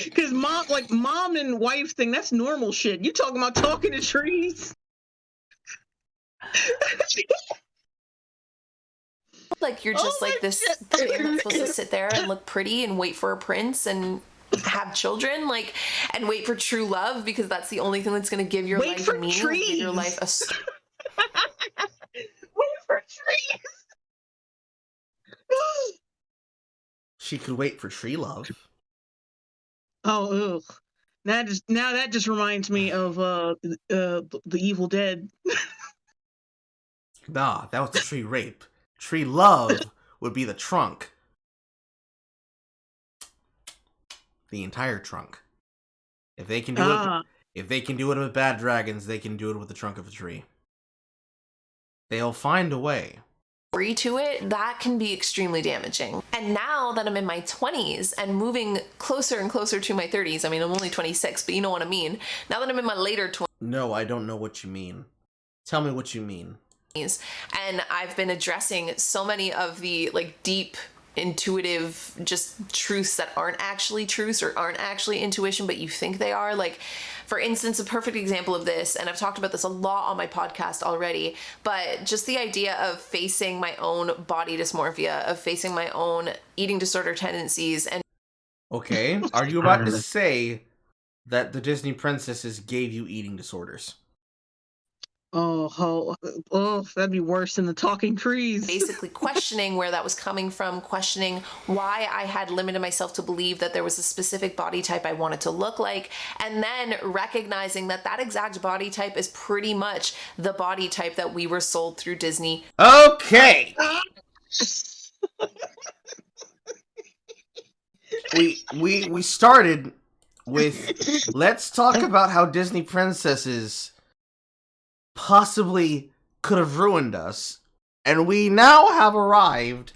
Because mom and wife thing, that's normal shit. You talking about talking to trees? Like you're just like this kid that's supposed to sit there and look pretty and wait for a prince and have children, like, and wait for true love, because that's the only thing that's going to give your life a meaning, give your life a wait for trees. She could wait for tree love. Oh, ugh. Now that just reminds me of the Evil Dead. Nah, that was the tree rape. Tree love would be the trunk. The entire trunk. If they can do it, if they can do it with bad dragons, they can do it with the trunk of a tree. They'll find a way. To it, that can be extremely damaging. And now that I'm in my 20s and moving closer and closer to my 30s, I mean, I'm only 26, but you know what I mean. Now that I'm in my later 20s. No, I don't know what you mean. Tell me what you mean. And I've been addressing so many of the like deep, intuitive, just truths that aren't actually truths or aren't actually intuition, but you think they are. Like, for instance, a perfect example of this, and I've talked about this a lot on my podcast already, but just the idea of facing my own body dysmorphia, of facing my own eating disorder tendencies. And okay, are you about to say that the Disney princesses gave you eating disorders? Oh, that'd be worse than the talking trees. Basically questioning where that was coming from, questioning why I had limited myself to believe that there was a specific body type I wanted to look like, and then recognizing that that exact body type is pretty much the body type that we were sold through Disney. Okay! we started with, let's talk about how Disney princesses possibly could have ruined us, and we now have arrived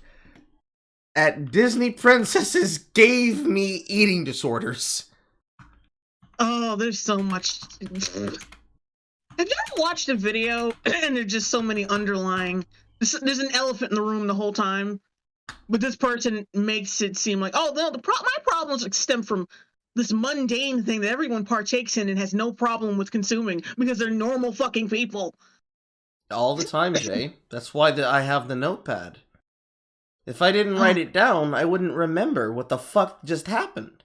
at Disney princesses gave me eating disorders. Oh, there's so much. Have you ever watched a video and there's just so many underlying, there's an elephant in the room the whole time, but this person makes it seem like, oh no, my problems like stem from this mundane thing that everyone partakes in and has no problem with consuming because they're normal fucking people. All the time, Jay. That's why I have the notepad. If I didn't write it down, I wouldn't remember what the fuck just happened.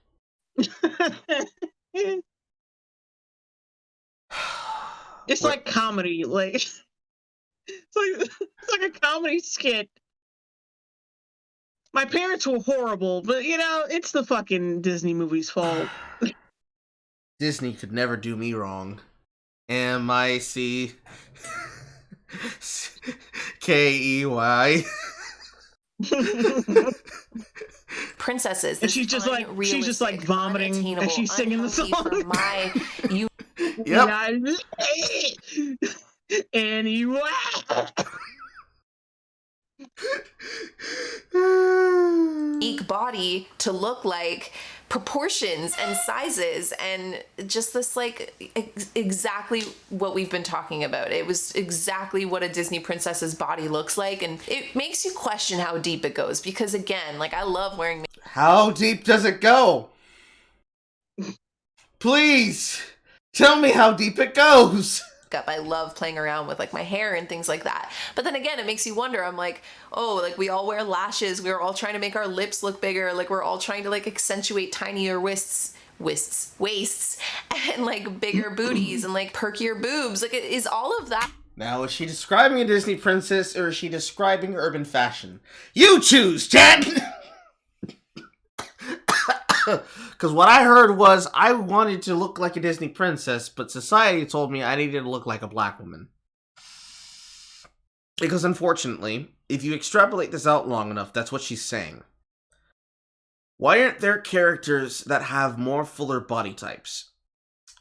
It's like comedy, like it's like a comedy skit. My parents were horrible, but you know, it's the fucking Disney movie's fault. Disney could never do me wrong. M-I-C K-E-Y. Princesses. And she's just like vomiting as she's singing the song. Yep. Anyway. Unique body to look like, proportions and sizes, and just this like exactly what we've been talking about. It was exactly what a Disney princess's body looks like, and it makes you question how deep it goes, because again, like, I love wearing makeup. How deep does it go? Please tell me how deep it goes. I love playing around with like my hair and things like that. But then again, it makes you wonder. I'm like, oh, like we all wear lashes. We're all trying to make our lips look bigger. Like we're all trying to like accentuate tinier waists, and like bigger booties and like perkier boobs. Like, is all of that. Now, is she describing a Disney princess or is she describing urban fashion? You choose, Chad! Because what I heard was I wanted to look like a Disney princess, but society told me I needed to look like a black woman. Because unfortunately, if you extrapolate this out long enough, that's what she's saying. Why aren't there characters that have more fuller body types?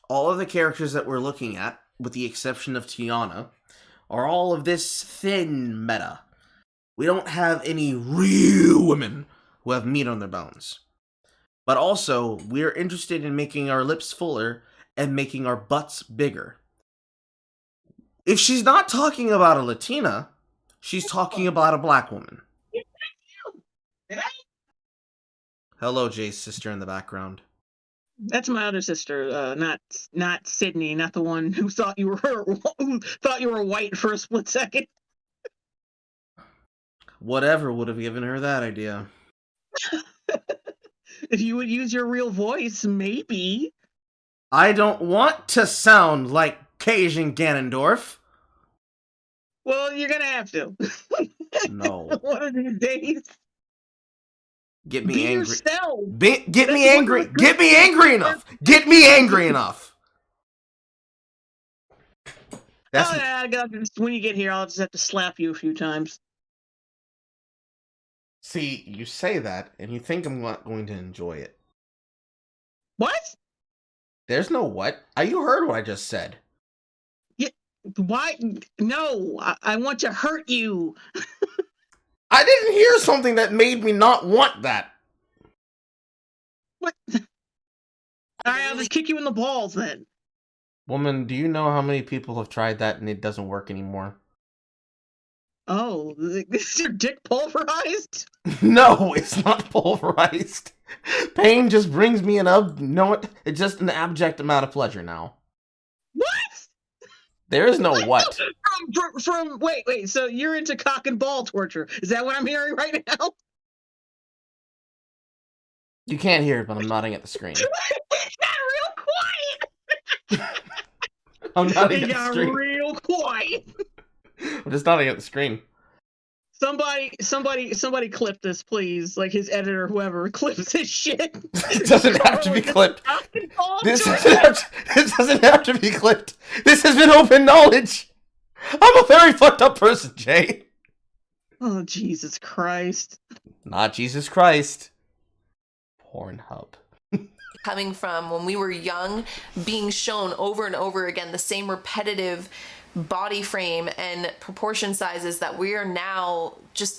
All of the characters that we're looking at, with the exception of Tiana, are all of this thin meta. We don't have any real women who have meat on their bones. But also, we're interested in making our lips fuller and making our butts bigger. If she's not talking about a Latina, she's talking about a black woman. Hello, Jay's sister in the background. That's my other sister, not Sydney, not the one who thought you were white for a split second. Whatever would have given her that idea. If you would use your real voice, maybe. I don't want to sound like Cajun Ganondorf. Well, you're gonna have to. No. One of these days. Get me Be angry. yourself. Get me angry. Get me angry enough. Get me angry enough. That's yeah, when you get here, I'll just have to slap you a few times. See, you say that, and you think I'm not going to enjoy it. What? There's no what. You heard what I just said. Yeah. Why? No, I want to hurt you. I didn't hear something that made me not want that. What? All right, I'll just kick you in the balls then. Woman, do you know how many people have tried that and it doesn't work anymore? Oh, is your dick pulverized? No, it's not pulverized. Pain just brings me it's just an abject amount of pleasure now. What? There is no what. Wait, so you're into cock and ball torture. Is that what I'm hearing right now? You can't hear it, but I'm nodding at the screen. It got real quiet. I'm nodding It at the got screen. real quiet. I'm just nodding at the screen. Somebody clip this, please. Like his editor, whoever, clips this shit. It doesn't have to be clipped. It doesn't have to be clipped. This has been open knowledge. I'm a very fucked up person, Jay. Oh, Jesus Christ. Not Jesus Christ. Pornhub. Coming from when we were young, being shown over and over again the same repetitive body frame and proportion sizes that we are now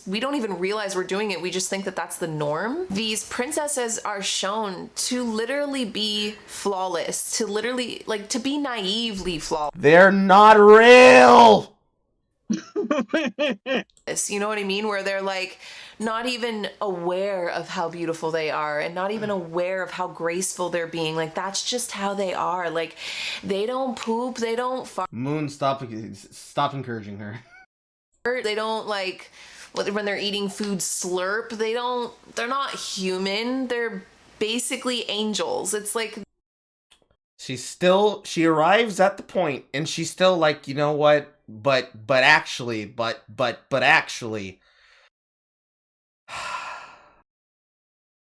we don't even realize we're doing it. We just think that that's the norm. These princesses are shown to literally be flawless, to literally, like, to be naively flawless. They're not real! You know what I mean? Where they're like not even aware of how beautiful they are and not even aware of how graceful they're being. Like, that's just how they are. Like, they don't poop, they don't fart. Moon, stop encouraging her. They don't, like, when they're eating food, slurp. They're not human. They're basically angels. It's like she arrives at the point and she's still like, you know what? But actually.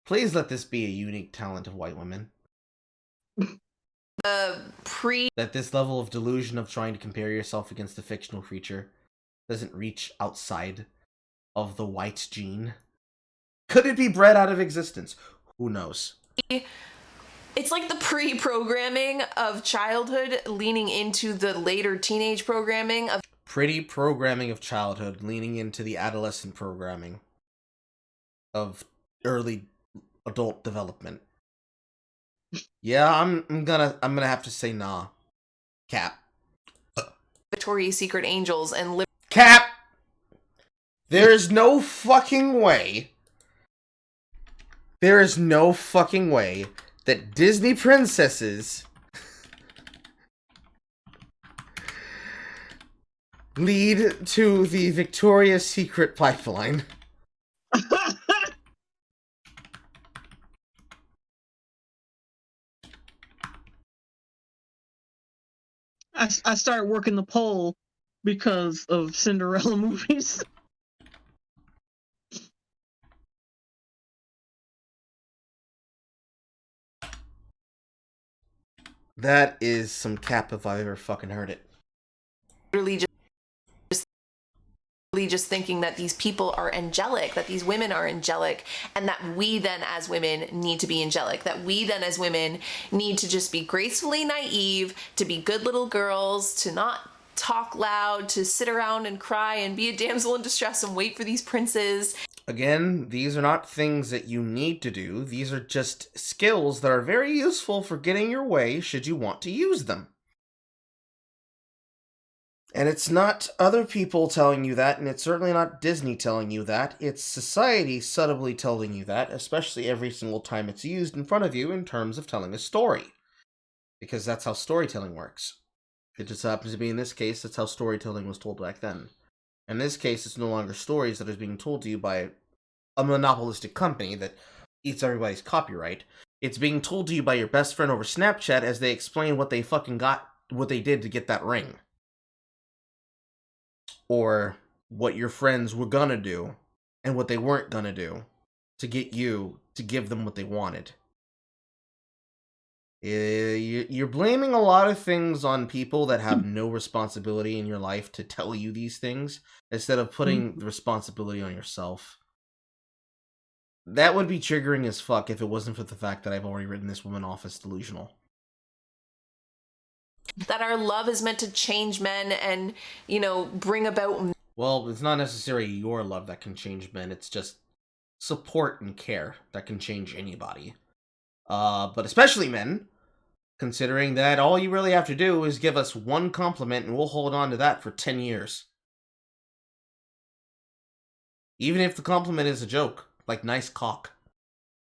Please let this be a unique talent of white women. That this level of delusion of trying to compare yourself against a fictional creature doesn't reach outside of the white gene. Could it be bred out of existence? Who knows? It's like the pre-programming of childhood leaning into the later teenage programming of Programming of childhood leaning into the adolescent programming of early adult development. Yeah, I'm gonna have to say nah. Cap. Victoria's Secret angels and Cap! There is no fucking way that Disney princesses lead to the Victoria's Secret pipeline. I started working the poll because of Cinderella movies. That is some cap if I've ever fucking heard it. literally just thinking that these people are angelic, that these women are angelic, and that we then as women need to be angelic, that we then as women need to just be gracefully naive, to be good little girls, to not talk loud, to sit around and cry and be a damsel in distress and wait for these princes. Again, these are not things that you need to do. These are just skills that are very useful for getting your way should you want to use them. And it's not other people telling you that, and it's certainly not Disney telling you that. It's society subtly telling you that, especially every single time it's used in front of you in terms of telling a story. Because that's how storytelling works. It just happens to be, in this case, that's how storytelling was told back then. In this case, it's no longer stories that are being told to you by a monopolistic company that eats everybody's copyright. It's being told to you by your best friend over Snapchat as they explain what they did to get that ring. Or what your friends were gonna do and what they weren't gonna do to get you to give them what they wanted. You're blaming a lot of things on people that have no responsibility in your life to tell you these things instead of putting the responsibility on yourself. That would be triggering as fuck if it wasn't for the fact that I've already written this woman off as delusional. That our love is meant to change men and, bring about... Well, it's not necessarily your love that can change men, it's just support and care that can change anybody. But especially men, considering that all you really have to do is give us one compliment and we'll hold on to that for 10 years. Even if the compliment is a joke, like nice cock.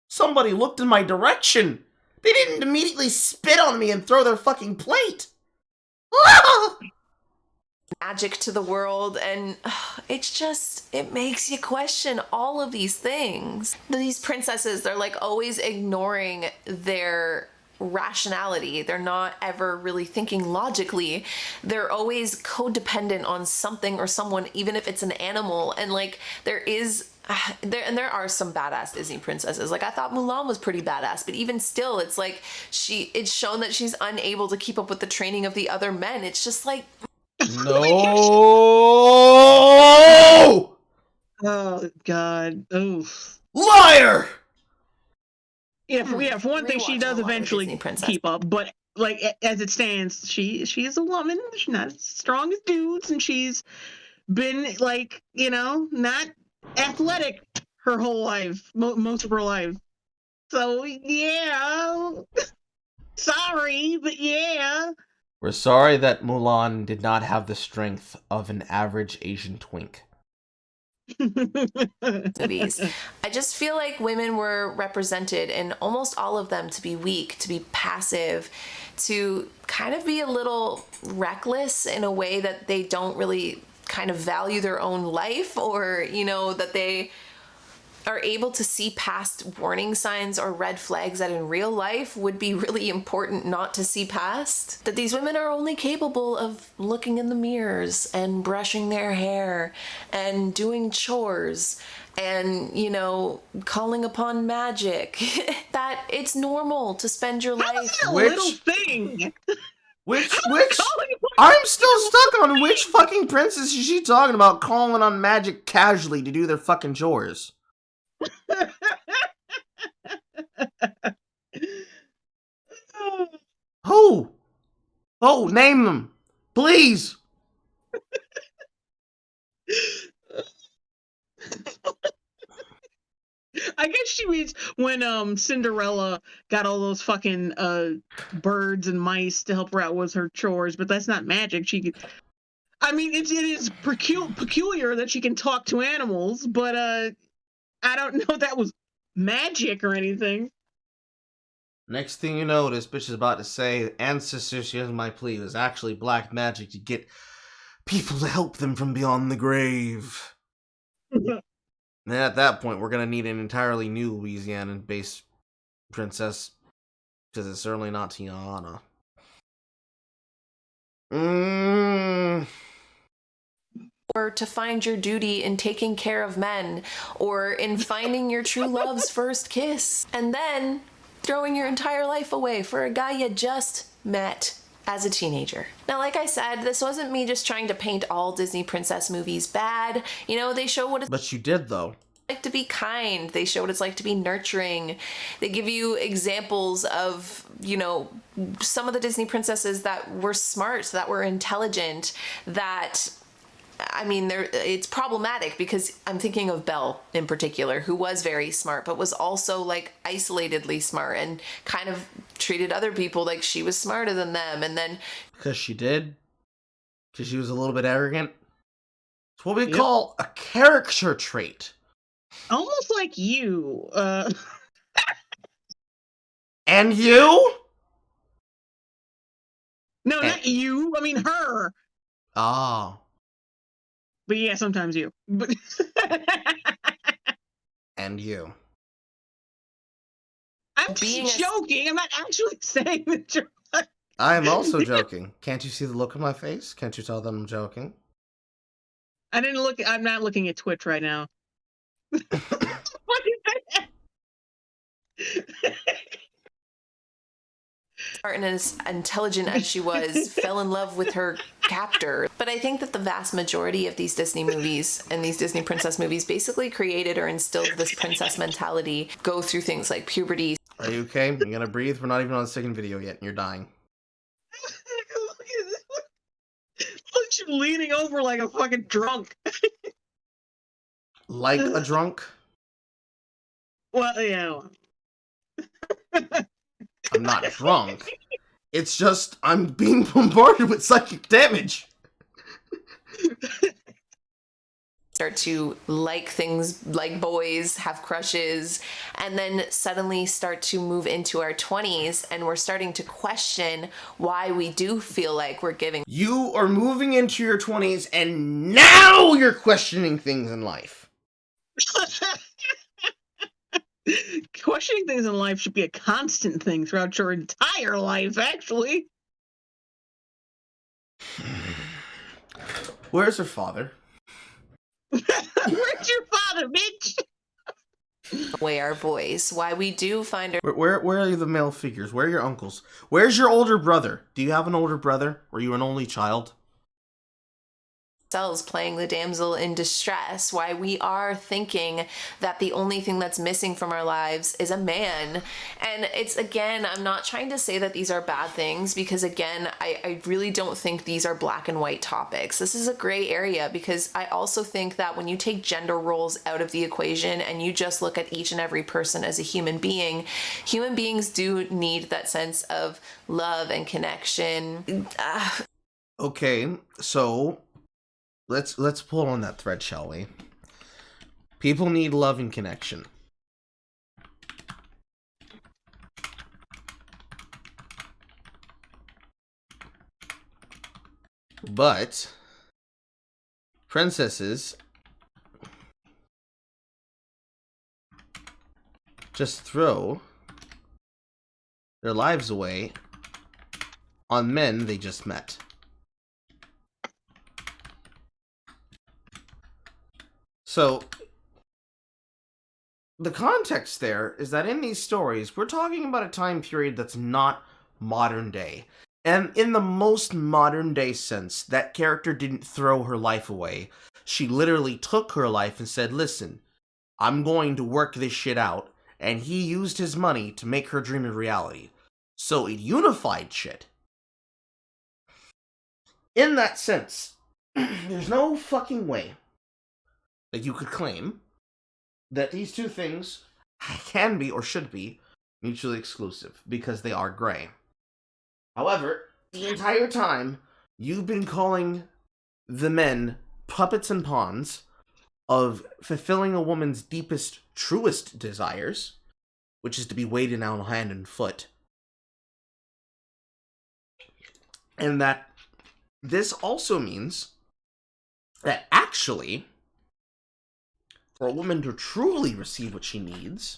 Somebody looked in my direction! They didn't immediately spit on me and throw their fucking plate! Magic to the world, and it makes you question all of these things. These princesses, they're like always ignoring their rationality. They're not ever really thinking logically. They're always codependent on something or someone, even if it's an animal. And like there are some badass Disney princesses. Like I thought Mulan was pretty badass, but even still, it's like it's shown that she's unable to keep up with the training of the other men. It's just like no. Oh God! Oof. Liar. Yeah, for one thing, she does eventually keep up, but like as it stands, she is a woman. She's not as strong as dudes, and she's been like not athletic her whole life, most of her life. So yeah, sorry, but yeah. We're sorry that Mulan did not have the strength of an average Asian twink. Movies. I just feel like women were represented in almost all of them to be weak, to be passive, to kind of be a little reckless in a way that they don't really kind of value their own life, or that they are able to see past warning signs or red flags that in real life would be really important not to see past. That these women are only capable of looking in the mirrors and brushing their hair and doing chores and, calling upon magic. That it's normal to spend your life... little thing? Which I'm still stuck on which fucking princess is she talking about calling on magic casually to do their fucking chores? Who? Oh, name them, please. I guess she means when Cinderella got all those fucking birds and mice to help her out with her chores, but that's not magic. I mean, it is peculiar that she can talk to animals, but I don't know if that was magic or anything. Next thing you know, this bitch is about to say, "Ancestors, here's my plea." It was actually black magic to get people to help them from beyond the grave. And then at that point, we're gonna need an entirely new Louisiana-based princess, because it's certainly not Tiana. Or to find your duty in taking care of men, or in finding your true love's first kiss, and then throwing your entire life away for a guy you just met as a teenager. Now, like I said, this wasn't me just trying to paint all Disney princess movies bad. They show what it's... But you did, though. Like to be kind. They show what it's like to be nurturing. They give you examples of, some of the Disney princesses that were smart, that were intelligent, that... I mean, it's problematic because I'm thinking of Belle in particular, who was very smart, but was also like isolatedly smart and kind of treated other people like she was smarter than them. And then... Because she did? Because she was a little bit arrogant? It's what we call a character trait. Almost like you. And you? No, not you. I mean her. Oh. But yeah, sometimes you. But And you. I'm being just joking. I'm not actually saying that you're. I'm also joking. Can't you see the look on my face? Can't you tell that I'm joking? I didn't look. I'm not looking at Twitch right now. What is that? smart and as intelligent as she was, fell in love with her captor. But I think that the vast majority of these Disney movies and these Disney princess movies basically created or instilled this princess mentality, go through things like puberty. Are you okay? You gonna breathe? We're not even on the second video yet, and you're dying. Look at this. Look, you leaning over like a fucking drunk. Like a drunk? Well, yeah. I'm not drunk. It's just I'm being bombarded with psychic damage. Start to like things, like boys, have crushes, and then suddenly start to move into our 20s, and we're starting to question why we do feel like we're giving. You are moving into your 20s, and now you're questioning things in life. Questioning things in life should be a constant thing throughout your entire life, actually. Where's her father? Where's your father, bitch? Away our voice, why we do find Where are the male figures? Where are your uncles? Where's your older brother? Do you have an older brother? Were you an only child? ourselves playing the damsel in distress, why we are thinking that the only thing that's missing from our lives is a man. And it's, again, I'm not trying to say that these are bad things, because again, I really don't think these are black and white topics. This is a gray area, because I also think that when you take gender roles out of the equation and you just look at each and every person as a human being, human beings do need that sense of love and connection. Okay, so let's pull on that thread, shall we? People need love and connection. But princesses just throw their lives away on men they just met. So, the context there is that in these stories, we're talking about a time period that's not modern day. And in the most modern day sense, that character didn't throw her life away. She literally took her life and said, listen, I'm going to work this shit out. And he used his money to make her dream a reality. So it unified shit. In that sense, there's no fucking way that you could claim that these two things can be or should be mutually exclusive, because they are gray. However, the entire time, you've been calling the men puppets and pawns of fulfilling a woman's deepest, truest desires, which is to be waited on hand and foot. And that this also means that actually, for a woman to truly receive what she needs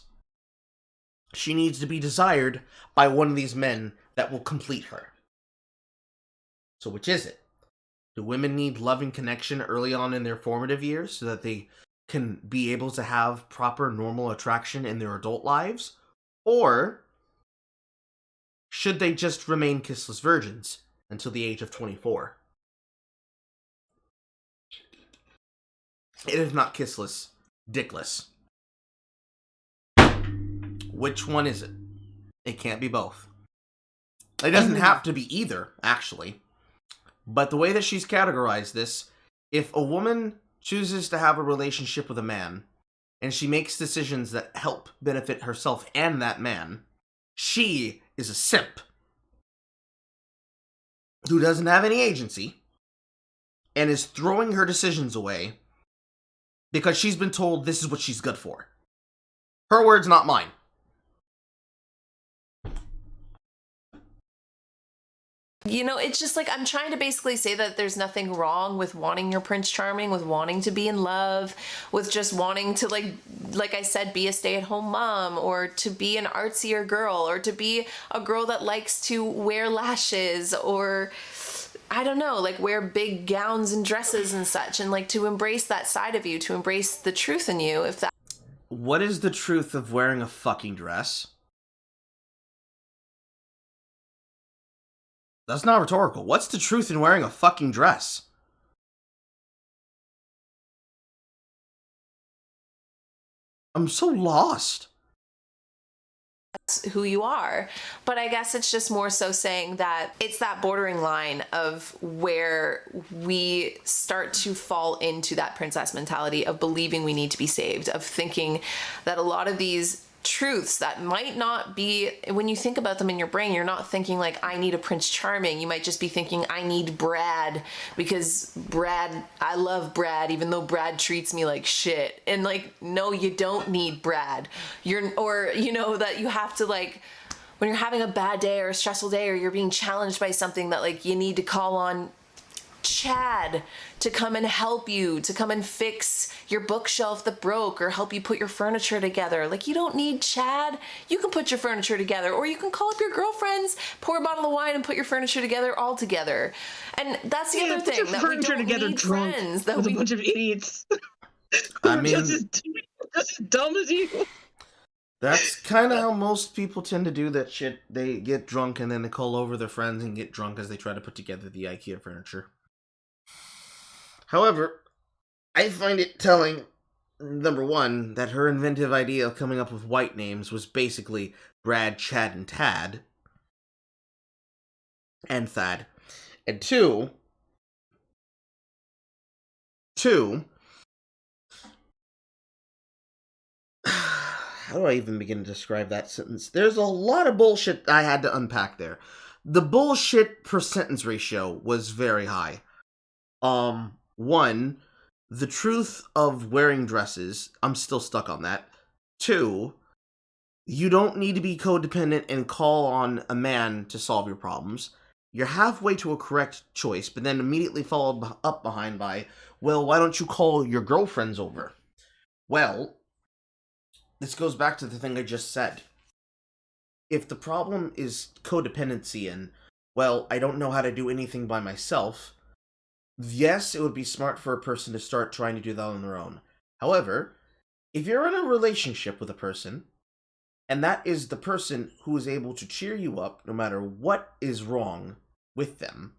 to be desired by one of these men that will complete her. So which is it? Do women need loving connection early on in their formative years so that they can be able to have proper normal attraction in their adult lives? Or should they just remain kissless virgins until the age of 24? And if not kissless, dickless. Which one is it? It can't be both. It doesn't have to be either, actually. But the way that she's categorized this, if a woman chooses to have a relationship with a man, and she makes decisions that help benefit herself and that man, she is a simp who doesn't have any agency and is throwing her decisions away because she's been told this is what she's good for. Her words, not mine. You know, it's just like I'm trying to basically say that there's nothing wrong with wanting your Prince Charming, with wanting to be in love, with just wanting to like I said, be a stay-at-home mom, or to be an artsier girl, or to be a girl that likes to wear lashes, or I don't know, like wear big gowns and dresses and such, and like to embrace that side of you, to embrace the truth in you. If that. What is the truth of wearing a fucking dress? That's not rhetorical. What's the truth in wearing a fucking dress? I'm so lost. That's who you are. But I guess it's just more so saying that it's that bordering line of where we start to fall into that princess mentality of believing we need to be saved, of thinking that a lot of these truths that might not be, when you think about them in your brain, you're not thinking like, I need a Prince Charming. You might just be thinking, I need Brad, because I love Brad, even though Brad treats me like shit. And like, no, you don't need Brad. Or you know, that you have to, like, when you're having a bad day or a stressful day, or you're being challenged by something, that like you need to call on Chad to come and help you, to come and fix your bookshelf that broke, or help you put your furniture together. Like, you don't need Chad. You can put your furniture together, or you can call up your girlfriends, pour a bottle of wine, and put your furniture together all together. And that's the other thing, that we don't need drunk friends. That with we a bunch of idiots. I mean, just as dumb as you. That's kind of how most people tend to do that shit. They get drunk and then they call over their friends and get drunk as they try to put together the IKEA furniture. However, I find it telling, number one, that her inventive idea of coming up with white names was basically Brad, Chad, and Tad. And Thad. And two, how do I even begin to describe that sentence? There's a lot of bullshit I had to unpack there. The bullshit per sentence ratio was very high. One, the truth of wearing dresses, I'm still stuck on that. Two, you don't need to be codependent and call on a man to solve your problems. You're halfway to a correct choice, but then immediately followed up behind by, well, why don't you call your girlfriends over? Well, this goes back to the thing I just said. If the problem is codependency and, well, I don't know how to do anything by myself, yes, it would be smart for a person to start trying to do that on their own. However, if you're in a relationship with a person, and that is the person who is able to cheer you up no matter what is wrong with them,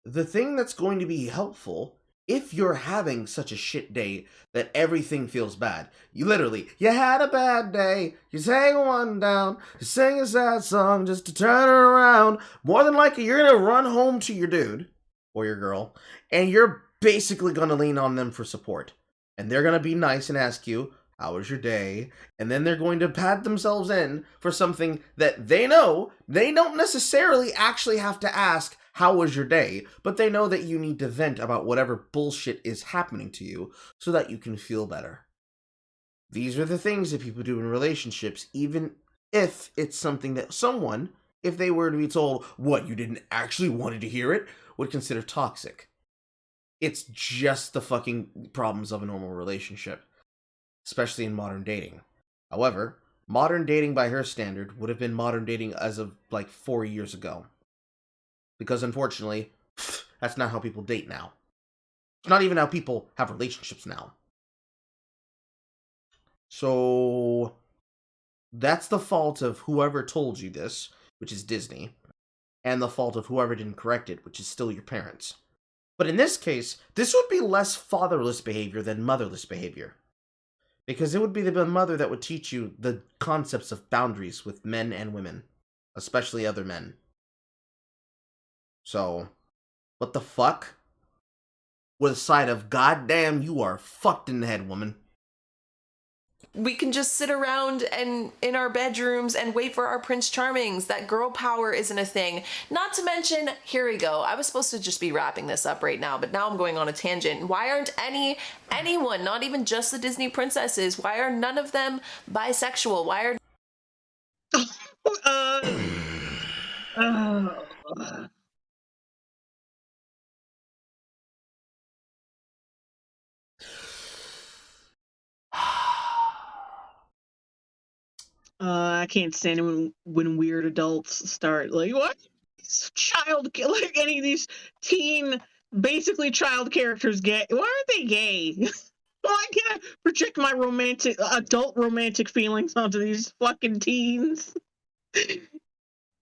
the thing that's going to be helpful, if you're having such a shit day that everything feels bad, you had a bad day, you sang one down, you sing a sad song just to turn it around, more than likely you're going to run home to your dude or your girl, and you're basically going to lean on them for support. And they're going to be nice and ask you, how was your day? And then they're going to pat themselves in for something that they know they don't necessarily actually have to ask, how was your day? But they know that you need to vent about whatever bullshit is happening to you so that you can feel better. These are the things that people do in relationships, even if it's something that someone, if they were to be told, what, you didn't actually wanted to hear it, would consider toxic. It's just the fucking problems of a normal relationship, especially in modern dating. However, modern dating by her standard would have been modern dating as of like 4 years ago. Because unfortunately, that's not how people date now. It's not even how people have relationships now. So, that's the fault of whoever told you this, which is Disney, and the fault of whoever didn't correct it, which is still your parents. But in this case, this would be less fatherless behavior than motherless behavior. Because it would be the mother that would teach you the concepts of boundaries with men and women, especially other men. So, what the fuck? With a side of, goddamn, you are fucked in the head, woman. We can just sit around and in our bedrooms and wait for our Prince Charmings. That girl power isn't a thing. Not to mention, here we go. I was supposed to just be wrapping this up right now, but now I'm going on a tangent. Why aren't anyone, not even just the Disney princesses, why are none of them bisexual? Why are... I can't stand it when weird adults start like, what? Like any of these teen, basically child characters gay. Why aren't they gay? Why can't I project my adult romantic feelings onto these fucking teens? This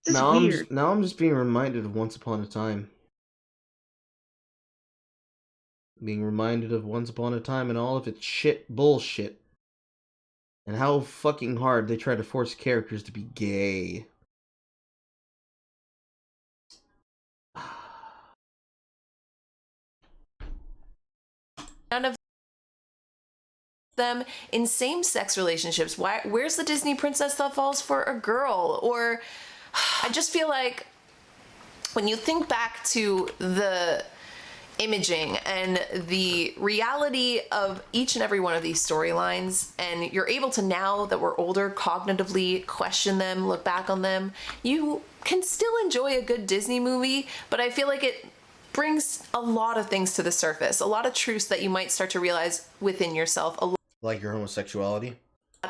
is weird. Now I'm just being reminded of Once Upon a Time. Being reminded of Once Upon a Time and all of its shit bullshit. And how fucking hard they try to force characters to be gay. None of them in same-sex relationships. Where's the Disney princess that falls for a girl? Or I just feel like when you think back to the imaging and the reality of each and every one of these storylines, and you're able to, now that we're older, cognitively question them, look back on them, you can still enjoy a good Disney movie, but I feel like it brings a lot of things to the surface, a lot of truths that you might start to realize within yourself, a Like your homosexuality?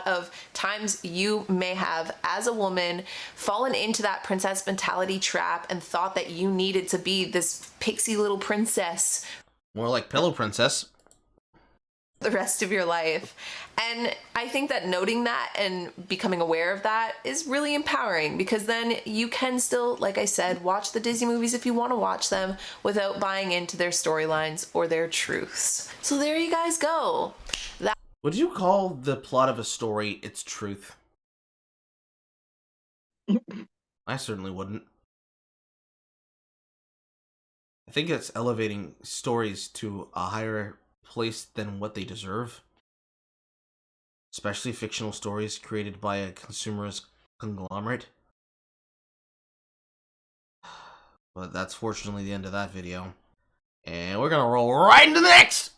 of times you may have, as a woman, fallen into that princess mentality trap and thought that you needed to be this pixie little princess More like Pillow Princess. the rest of your life. And I think that noting that and becoming aware of that is really empowering, because then you can still, like I said, watch the Disney movies if you want to watch them without buying into their storylines or their truths. So there you guys go. Would you call the plot of a story its truth? I certainly wouldn't. I think it's elevating stories to a higher place than what they deserve. Especially fictional stories created by a consumerist conglomerate. But that's fortunately the end of that video. And we're gonna roll right into the next!